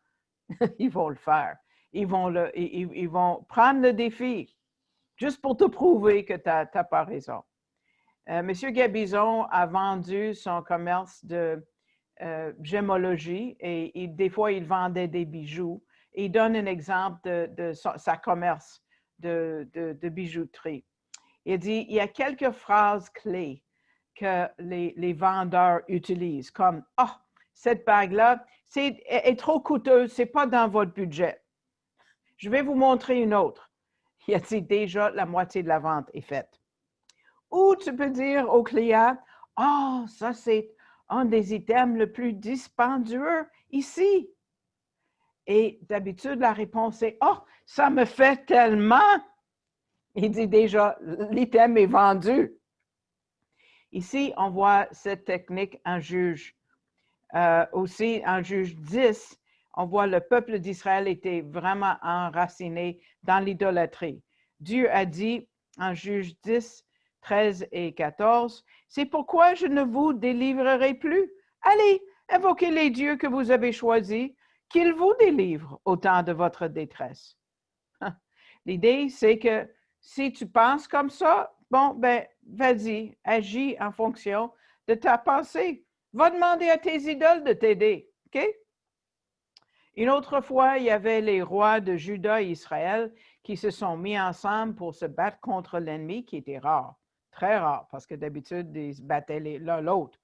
ils vont le faire. Ils vont prendre le défi juste pour te prouver que tu n'as pas raison. Monsieur Gabizon a vendu son commerce de gémologie et des fois, il vendait des bijoux. Et il donne un exemple de sa commerce de bijouterie. Il dit, il y a quelques phrases clés que les vendeurs utilisent, comme « Ah, cette bague-là, est trop coûteuse, ce n'est pas dans votre budget. Je vais vous montrer une autre. » Il a dit déjà, la moitié de la vente est faite. Ou tu peux dire au client « Ah, ça c'est un des items le plus dispendieux ici. » Et d'habitude, la réponse est « Oh, ça me fait tellement! » Il dit déjà, l'item est vendu. Ici, on voit cette technique en Juge. Aussi, en Juge 10, on voit le peuple d'Israël était vraiment enraciné dans l'idolâtrie. Dieu a dit en Juge 10, 13 et 14, « C'est pourquoi je ne vous délivrerai plus. Allez, invoquez les dieux que vous avez choisis, qu'ils vous délivrent au temps de votre détresse. » L'idée, c'est que si tu penses comme ça, bon, ben, vas-y, agis en fonction de ta pensée. Va demander à tes idoles de t'aider, OK? Une autre fois, il y avait les rois de Juda et Israël qui se sont mis ensemble pour se battre contre l'ennemi, qui était rare, très rare, parce que d'habitude, ils se battaient l'un l'autre.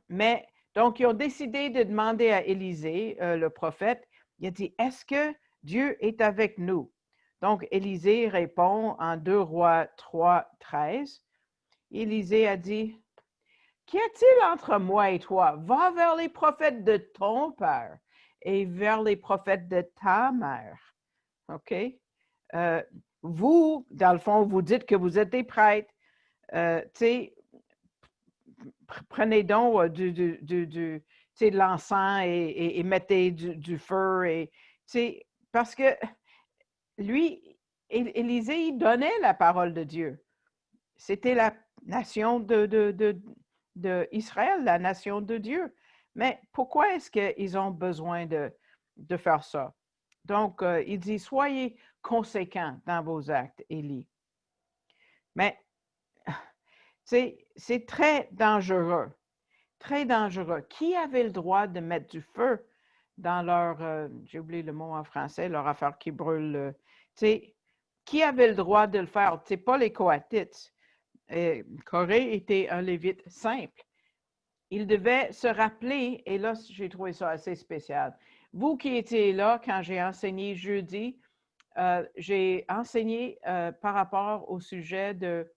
Mais donc, ils ont décidé de demander à Élisée, le prophète, il a dit, « Est-ce que Dieu est avec nous? » Donc, Élisée répond en 2 Rois 3, 13. Élisée a dit, « Qu'y a-t-il entre moi et toi? Va vers les prophètes de ton père et vers les prophètes de ta mère. » OK? Vous, dans le fond, vous dites que vous êtes des prêtres. Tu sais, prenez donc de l'encens et mettez du feu. Parce que lui, Élisée, il donnait la parole de Dieu. C'était la nation d'Israël, la nation de Dieu. Mais pourquoi est-ce qu'ils ont besoin de faire ça? Donc, il dit, soyez conséquents dans vos actes, Élie. Mais, c'est très dangereux, très dangereux. Qui avait le droit de mettre du feu dans leur, j'ai oublié le mot en français, leur affaire qui brûle, qui avait le droit de le faire? C'est pas les Coatites. Corée était un lévite simple. Il devait se rappeler, et là, j'ai trouvé ça assez spécial. Vous qui étiez là quand j'ai enseigné jeudi, j'ai enseigné par rapport au sujet de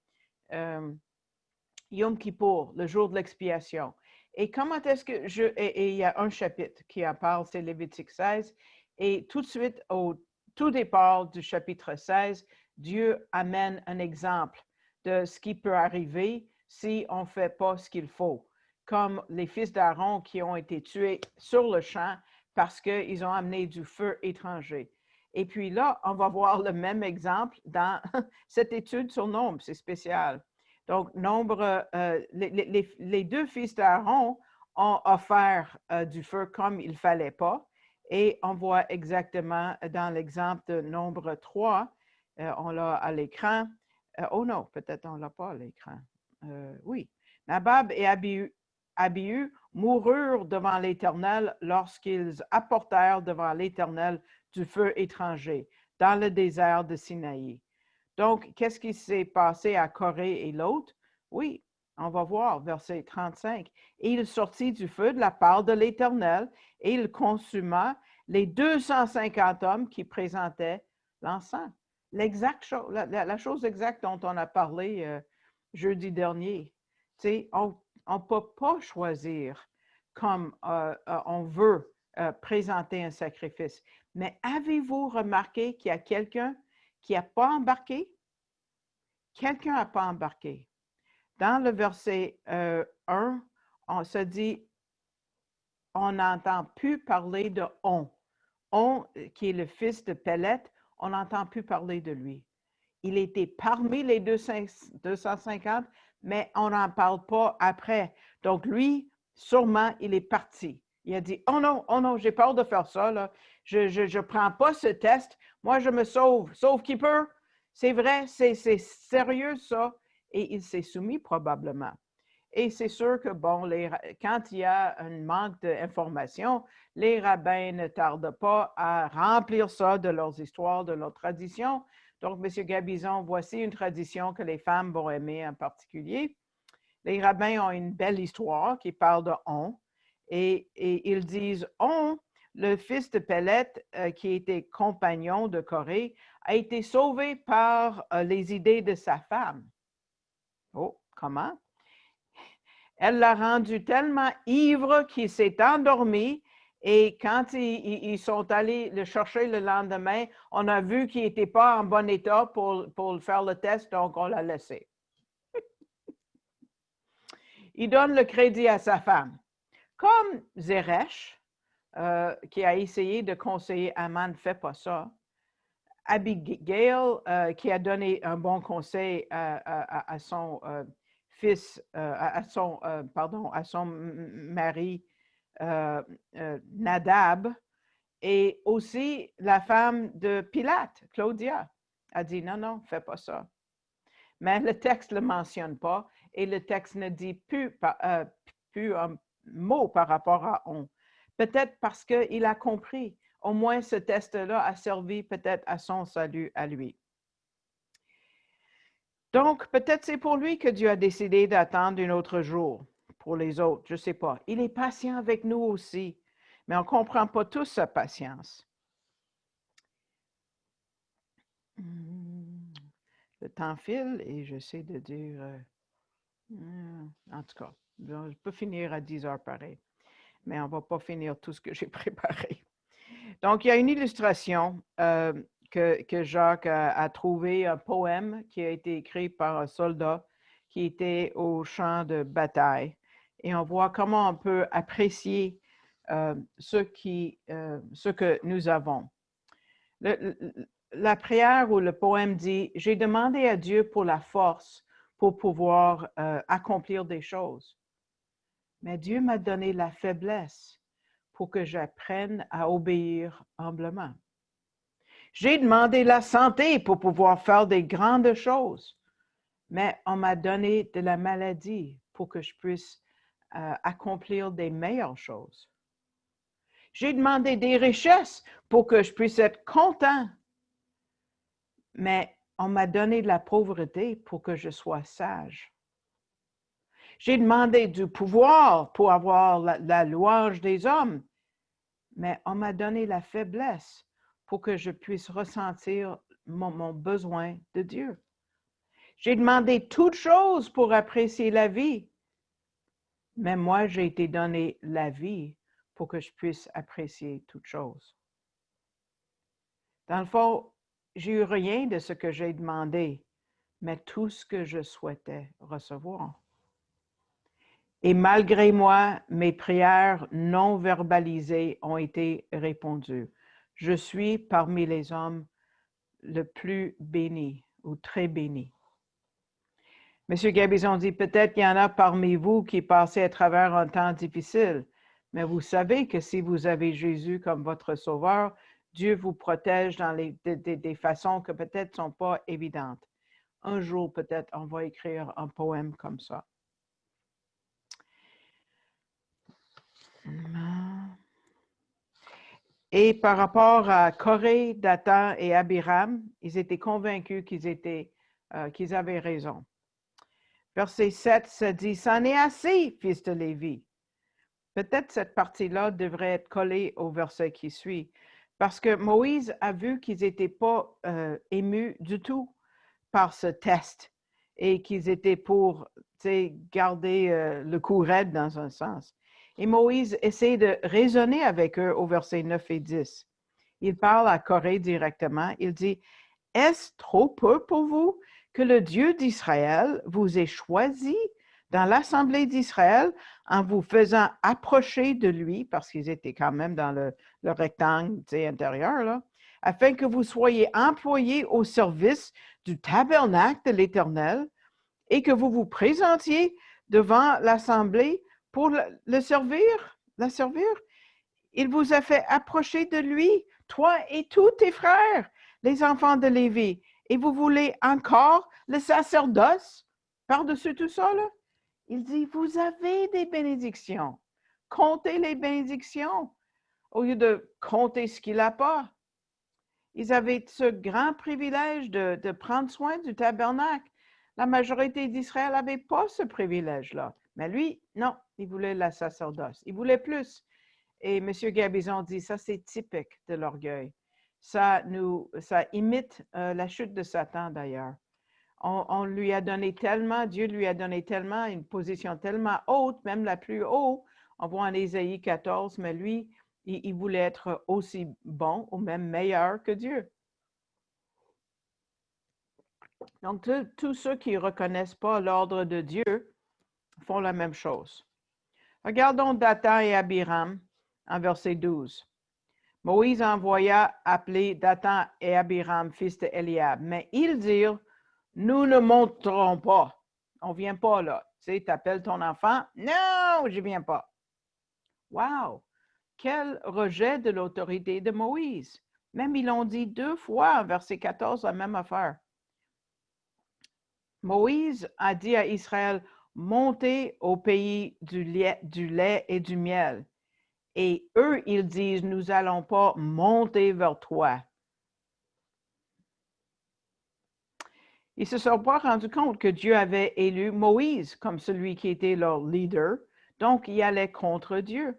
Yom Kippour, le jour de l'expiation. Et comment est-ce que et il y a un chapitre qui en parle, c'est Lévitique 16, et tout de suite, au tout départ du chapitre 16, Dieu amène un exemple de ce qui peut arriver si on ne fait pas ce qu'il faut, comme les fils d'Aaron qui ont été tués sur le champ parce qu'ils ont amené du feu étranger. Et puis là, on va voir le même exemple dans cette étude sur Nombre, c'est spécial. Donc, Nombre, les 2 fils d'Aaron ont offert du feu comme il ne fallait pas. Et on voit exactement dans l'exemple de Nombre 3, on l'a à l'écran. Oh non, peut-être on ne l'a pas à l'écran. Oui. Nabab et Abihu moururent devant l'Éternel lorsqu'ils apportèrent devant l'Éternel du feu étranger dans le désert de Sinaï. Donc, qu'est-ce qui s'est passé à Corée et l'autre? Oui, on va voir, verset 35. « Et il sortit du feu de la part de l'Éternel, et il consuma les 250 hommes qui présentaient l'encens. » La chose exacte dont on a parlé jeudi dernier. On ne peut pas choisir comme on veut présenter un sacrifice. Mais avez-vous remarqué qu'il y a quelqu'un qui n'a pas embarqué? Quelqu'un n'a pas embarqué. Dans le verset 1, on se dit, on n'entend plus parler de on. On, qui est le fils de Pellet, on n'entend plus parler de lui. Il était parmi les 250, mais on n'en parle pas après. Donc lui, sûrement il est parti. Il a dit, oh non, j'ai peur de faire ça, là. Je prends pas ce test. Moi, je me sauve qui peut. C'est vrai, c'est sérieux ça. Et il s'est soumis probablement. Et c'est sûr que, bon, quand il y a un manque d'informations, les rabbins ne tardent pas à remplir ça de leurs histoires, de leurs traditions. Donc, M. Gabizon, voici une tradition que les femmes vont aimer en particulier. Les rabbins ont une belle histoire qui parle de On. Et ils disent, On, le fils de Péleth, qui était compagnon de Corée, a été sauvé par les idées de sa femme. Oh, comment? Elle l'a rendu tellement ivre qu'il s'est endormi et quand ils sont allés le chercher le lendemain, on a vu qu'il n'était pas en bon état pour faire le test, donc on l'a laissé. Il donne le crédit à sa femme. Comme Zeresh, qui a essayé de conseiller Aman, ne fait pas ça. Abigail, qui a donné un bon conseil à son fils, à son mari Nadab, et aussi la femme de Pilate, Claudia, a dit non, fais pas ça. Mais le texte ne le mentionne pas et le texte ne dit plus un mot par rapport à on. Peut-être parce qu'il a compris. Au moins, ce test-là a servi peut-être à son salut à lui. Donc, peut-être c'est pour lui que Dieu a décidé d'attendre un autre jour. Pour les autres, je ne sais pas. Il est patient avec nous aussi, mais on ne comprend pas tous sa patience. Le temps file et j'essaie de dire... en tout cas, je peux finir à 10 heures pareil, mais on ne va pas finir tout ce que j'ai préparé. Donc, il y a une illustration que Jacques a trouvé, un poème qui a été écrit par un soldat qui était au champ de bataille. Et on voit comment on peut apprécier ce que nous avons. La prière ou le poème dit « J'ai demandé à Dieu pour la force pour pouvoir accomplir des choses. Mais Dieu m'a donné la faiblesse pour que j'apprenne à obéir humblement. J'ai demandé la santé pour pouvoir faire des grandes choses, mais on m'a donné de la maladie pour que je puisse accomplir des meilleures choses. J'ai demandé des richesses pour que je puisse être content, mais on m'a donné de la pauvreté pour que je sois sage. J'ai demandé du pouvoir pour avoir la louange des hommes, mais on m'a donné la faiblesse pour que je puisse ressentir mon besoin de Dieu. J'ai demandé toutes choses pour apprécier la vie, mais moi, j'ai été donné la vie pour que je puisse apprécier toutes choses. Dans le fond, j'ai eu rien de ce que j'ai demandé, mais tout ce que je souhaitais recevoir. Et malgré moi, mes prières non verbalisées ont été répondues. Je suis parmi les hommes le plus béni ou très béni. Monsieur Gabizon dit, peut-être qu'il y en a parmi vous qui passez à travers un temps difficile, mais vous savez que si vous avez Jésus comme votre sauveur, Dieu vous protège dans des façons que peut-être ne sont pas évidentes. Un jour, peut-être, on va écrire un poème comme ça. Et par rapport à Corée, Dathan et Abiram, ils étaient convaincus qu'ils avaient raison. Verset 7, ça dit, « C'en est assez, fils de Lévi. » Peut-être cette partie-là devrait être collée au verset qui suit, parce que Moïse a vu qu'ils n'étaient pas émus du tout par ce test et qu'ils étaient pour garder le cou raide dans un sens. Et Moïse essaie de raisonner avec eux au verset 9 et 10. Il parle à Corée directement. Il dit, « Est-ce trop peu pour vous que le Dieu d'Israël vous ait choisi dans l'Assemblée d'Israël en vous faisant approcher de lui, parce qu'ils étaient quand même dans le rectangle intérieur, là, afin que vous soyez employés au service du tabernacle de l'Éternel et que vous vous présentiez devant l'Assemblée pour le servir, la servir. Il vous a fait approcher de lui, toi et tous tes frères, les enfants de Lévi. Et vous voulez encore le sacerdoce par-dessus tout ça, là? Il dit, vous avez des bénédictions. Comptez les bénédictions au lieu de compter ce qu'il n'a pas. Ils avaient ce grand privilège de prendre soin du tabernacle. La majorité d'Israël n'avait pas ce privilège-là. Mais lui, non, il voulait la sacerdoce. Il voulait plus. Et M. Gabizon dit, ça c'est typique de l'orgueil. Ça imite la chute de Satan d'ailleurs. On lui a donné tellement, Dieu lui a donné tellement, une position tellement haute, même la plus haute. On voit en Ésaïe 14, mais lui, il voulait être aussi bon ou même meilleur que Dieu. Donc, tous ceux qui ne reconnaissent pas l'ordre de Dieu font la même chose. Regardons Dathan et Abiram en verset 12. Moïse envoya appeler Dathan et Abiram, fils de Eliab, mais ils dirent, nous ne monterons pas. On ne vient pas là. Tu sais, tu appelles ton enfant. Non, je ne viens pas. Wow! Quel rejet de l'autorité de Moïse. Même ils l'ont dit 2 fois en verset 14, la même affaire. Moïse a dit à Israël, montez au pays du lait et du miel. Et eux, ils disent, nous n'allons pas monter vers toi. Ils ne se sont pas rendus compte que Dieu avait élu Moïse comme celui qui était leur leader. Donc, ils allaient contre Dieu.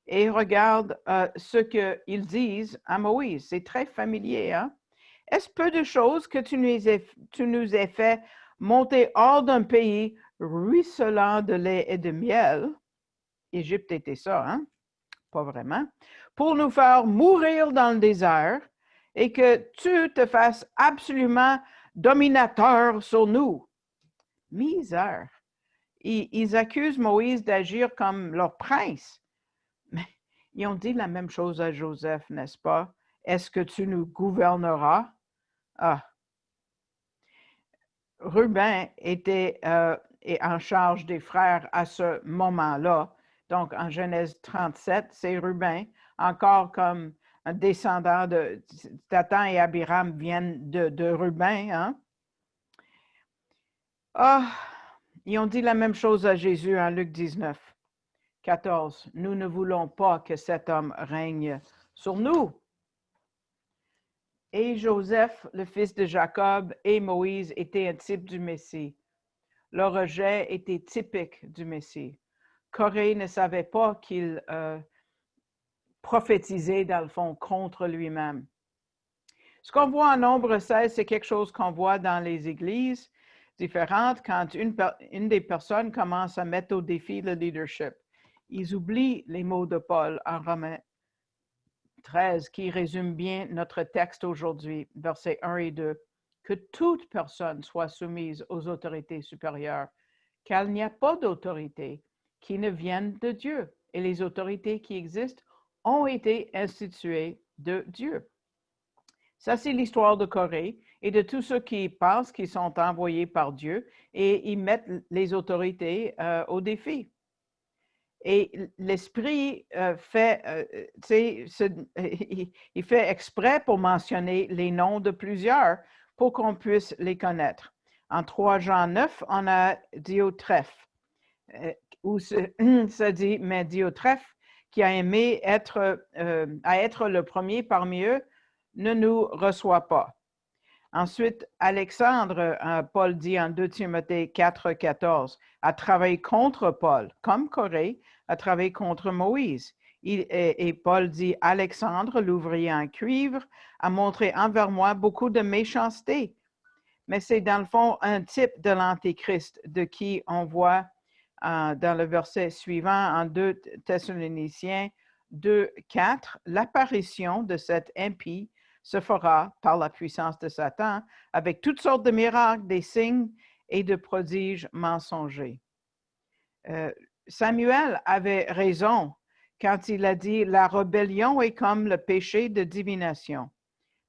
Et regarde ce qu'ils disent à Moïse. C'est très familier. Hein? Est-ce peu de choses que tu nous aies fait monter hors d'un pays ruisselant de lait et de miel? Égypte était ça, hein? Pas vraiment. Pour nous faire mourir dans le désert et que tu te fasses absolument dominateur sur nous. Misère. Ils accusent Moïse d'agir comme leur prince. Mais ils ont dit la même chose à Joseph, n'est-ce pas? Est-ce que tu nous gouverneras? Ah. Ruben était en charge des frères à ce moment-là. Donc, en Genèse 37, c'est Ruben, encore comme un descendant de Dathan et Abiram viennent de Ruben. Hein? Ah, ils ont dit la même chose à Jésus en Luc 19, 14. Nous ne voulons pas que cet homme règne sur nous. Et Joseph, le fils de Jacob, et Moïse étaient un type du Messie. Le rejet était typique du Messie. Corée ne savait pas qu'il prophétisait, dans le fond, contre lui-même. Ce qu'on voit en Nombre 16, c'est quelque chose qu'on voit dans les églises différentes quand une des personnes commence à mettre au défi le leadership. Ils oublient les mots de Paul en Romains 13 qui résume bien notre texte aujourd'hui, versets 1 et 2. Que toute personne soit soumise aux autorités supérieures, car il n'y a pas d'autorité qui ne vienne de Dieu. Et les autorités qui existent ont été instituées de Dieu. Ça, c'est l'histoire de Corée et de tous ceux qui pensent qu'ils sont envoyés par Dieu et ils mettent les autorités au défi. Et l'Esprit il fait exprès pour mentionner les noms de plusieurs pour qu'on puisse les connaître. En 3 Jean 9, on a Diotrephe, où ça dit, mais Diotrephe, qui a aimé être le premier parmi eux, ne nous reçoit pas. Ensuite, Alexandre, Paul dit en 2 Timothée 4, 14, a travaillé contre Paul, comme Corée a travaillé contre Moïse. Et Paul dit, Alexandre, l'ouvrier en cuivre, a montré envers moi beaucoup de méchanceté. Mais c'est dans le fond un type de l'Antéchrist de qui on voit dans le verset suivant en 2 Thessaloniciens 2, 4, l'apparition de cet impie se fera par la puissance de Satan avec toutes sortes de miracles, des signes et de prodiges mensongers. Samuel avait raison quand il a dit « La rébellion est comme le péché de divination »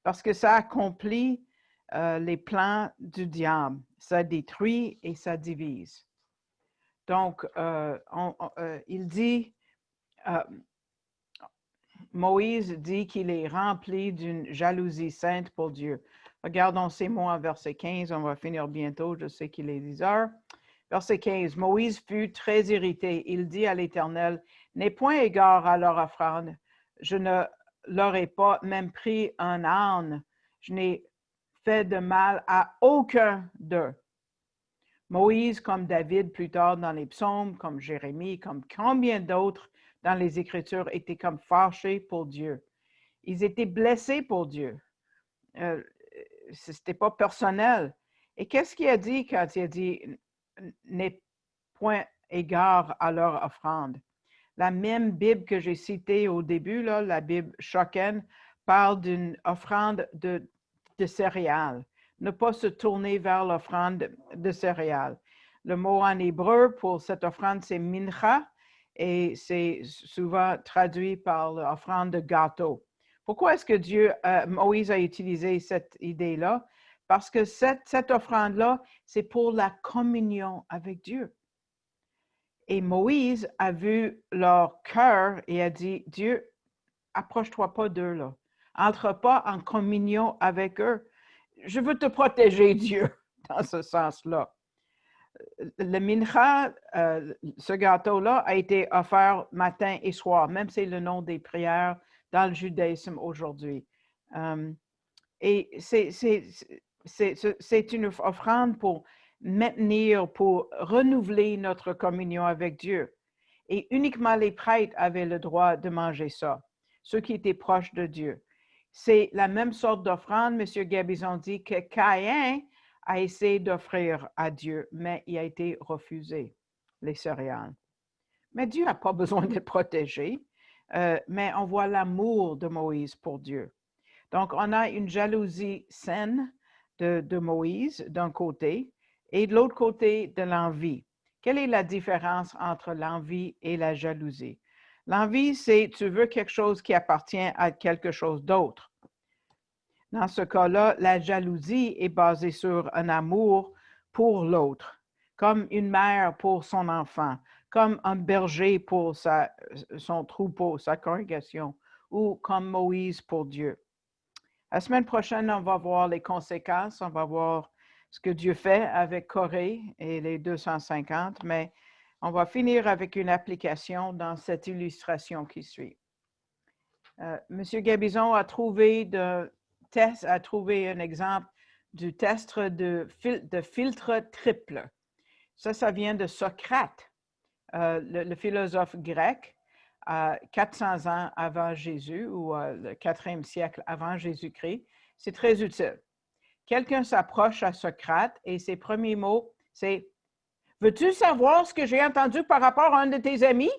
parce que ça accomplit les plans du diable. Ça détruit et ça divise. Donc, il dit, Moïse dit qu'il est rempli d'une jalousie sainte pour Dieu. Regardons ces mots en verset 15, on va finir bientôt, je sais qu'il est 10 heures. Verset 15, Moïse fut très irrité. Il dit à l'Éternel, n'aie point égard à leur offrande. Je ne leur ai pas même pris un âne. Je n'ai fait de mal à aucun d'eux. Moïse, comme David plus tard dans les psaumes, comme Jérémie, comme combien d'autres dans les Écritures, étaient comme fâchés pour Dieu. Ils étaient blessés pour Dieu. Ce n'était pas personnel. Et qu'est-ce qu'il a dit quand il a dit « n'aie point égard à leur offrande ». La même Bible que j'ai citée au début, là, la Bible Schocken, parle d'une offrande de céréales. Ne pas se tourner vers l'offrande de céréales. Le mot en hébreu pour cette offrande, c'est mincha, et c'est souvent traduit par l'offrande de gâteau. Pourquoi est-ce que Moïse a utilisé cette idée-là? Parce que cette offrande-là, c'est pour la communion avec Dieu. Et Moïse a vu leur cœur et a dit, Dieu, approche-toi pas d'eux, là. Entre pas en communion avec eux. Je veux te protéger, Dieu, dans ce sens-là. Le mincha, ce gâteau-là, a été offert matin et soir, même si c'est le nom des prières dans le judaïsme aujourd'hui. Et c'est une offrande pour maintenir, pour renouveler notre communion avec Dieu. Et uniquement les prêtres avaient le droit de manger ça, ceux qui étaient proches de Dieu. C'est la même sorte d'offrande, M. Gabizon dit, que Caïn a essayé d'offrir à Dieu, mais il a été refusé, les céréales. Mais Dieu n'a pas besoin d'être protégé, mais on voit l'amour de Moïse pour Dieu. Donc, on a une jalousie saine de Moïse d'un côté et de l'autre côté de l'envie. Quelle est la différence entre l'envie et la jalousie? L'envie, c'est tu veux quelque chose qui appartient à quelque chose d'autre. Dans ce cas-là, la jalousie est basée sur un amour pour l'autre, comme une mère pour son enfant, comme un berger pour son troupeau, sa congrégation, ou comme Moïse pour Dieu. La semaine prochaine, on va voir les conséquences, on va voir ce que Dieu fait avec Corée et les 250, mais on va finir avec une application dans cette illustration qui suit. Monsieur Gabizon a trouvé un exemple du test de filtre triple. Ça vient de Socrate, le philosophe grec, 400 ans avant Jésus ou le 4e siècle avant Jésus-Christ. C'est très utile. Quelqu'un s'approche à Socrate et ses premiers mots, c'est « Veux-tu savoir ce que j'ai entendu par rapport à un de tes amis? »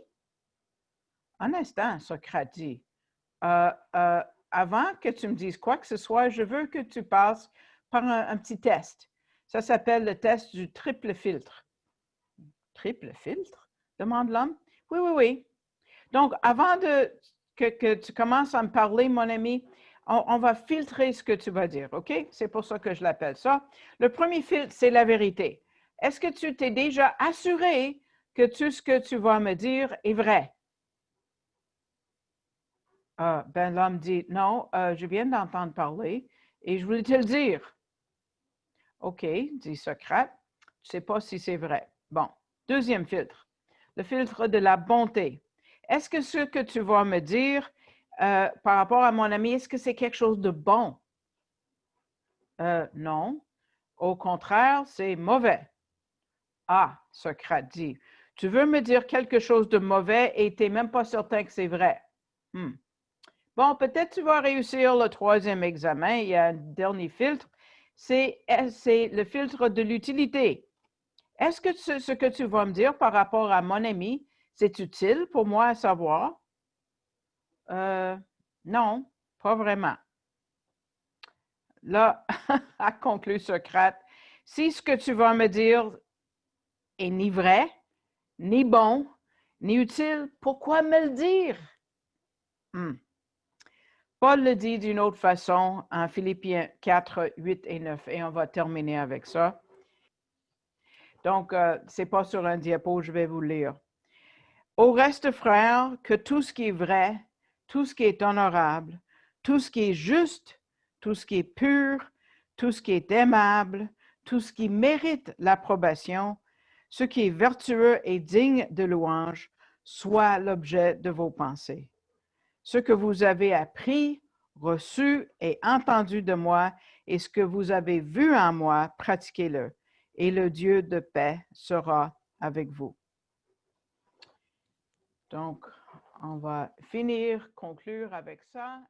Un instant, Socrate dit, avant que tu me dises quoi que ce soit, je veux que tu passes par un petit test. Ça s'appelle le test du triple filtre. Triple filtre? Demande l'homme. Oui, oui, oui. Donc, avant que tu commences à me parler, mon ami, on va filtrer ce que tu vas dire, OK? C'est pour ça que je l'appelle ça. Le premier filtre, c'est la vérité. Est-ce que tu t'es déjà assuré que tout ce que tu vas me dire est vrai? L'homme dit, non, je viens d'entendre parler et je voulais te le dire. OK, dit Socrate, tu ne sais pas si c'est vrai. Bon, deuxième filtre, le filtre de la bonté. Est-ce que ce que tu vas me dire par rapport à mon ami, est-ce que c'est quelque chose de bon? Non. Au contraire, c'est mauvais. Ah, Socrate dit, tu veux me dire quelque chose de mauvais et tu n'es même pas certain que c'est vrai. Bon, peut-être tu vas réussir le troisième examen. Il y a un dernier filtre. C'est le filtre de l'utilité. Est-ce que ce que tu vas me dire par rapport à mon ami, c'est utile pour moi à savoir? Non, pas vraiment. Là, a conclu Socrate, si ce que tu vas me dire est ni vrai, ni bon, ni utile, pourquoi me le dire? Paul le dit d'une autre façon en Philippiens 4, 8 et 9, et on va terminer avec ça. Donc, ce n'est pas sur un diapo, je vais vous lire. Au reste, frères, que tout ce qui est vrai, tout ce qui est honorable, tout ce qui est juste, tout ce qui est pur, tout ce qui est aimable, tout ce qui mérite l'approbation, ce qui est vertueux et digne de louange, soit l'objet de vos pensées. Ce que vous avez appris, reçu et entendu de moi, et ce que vous avez vu en moi, pratiquez-le, et le Dieu de paix sera avec vous. Donc, on va conclure avec ça.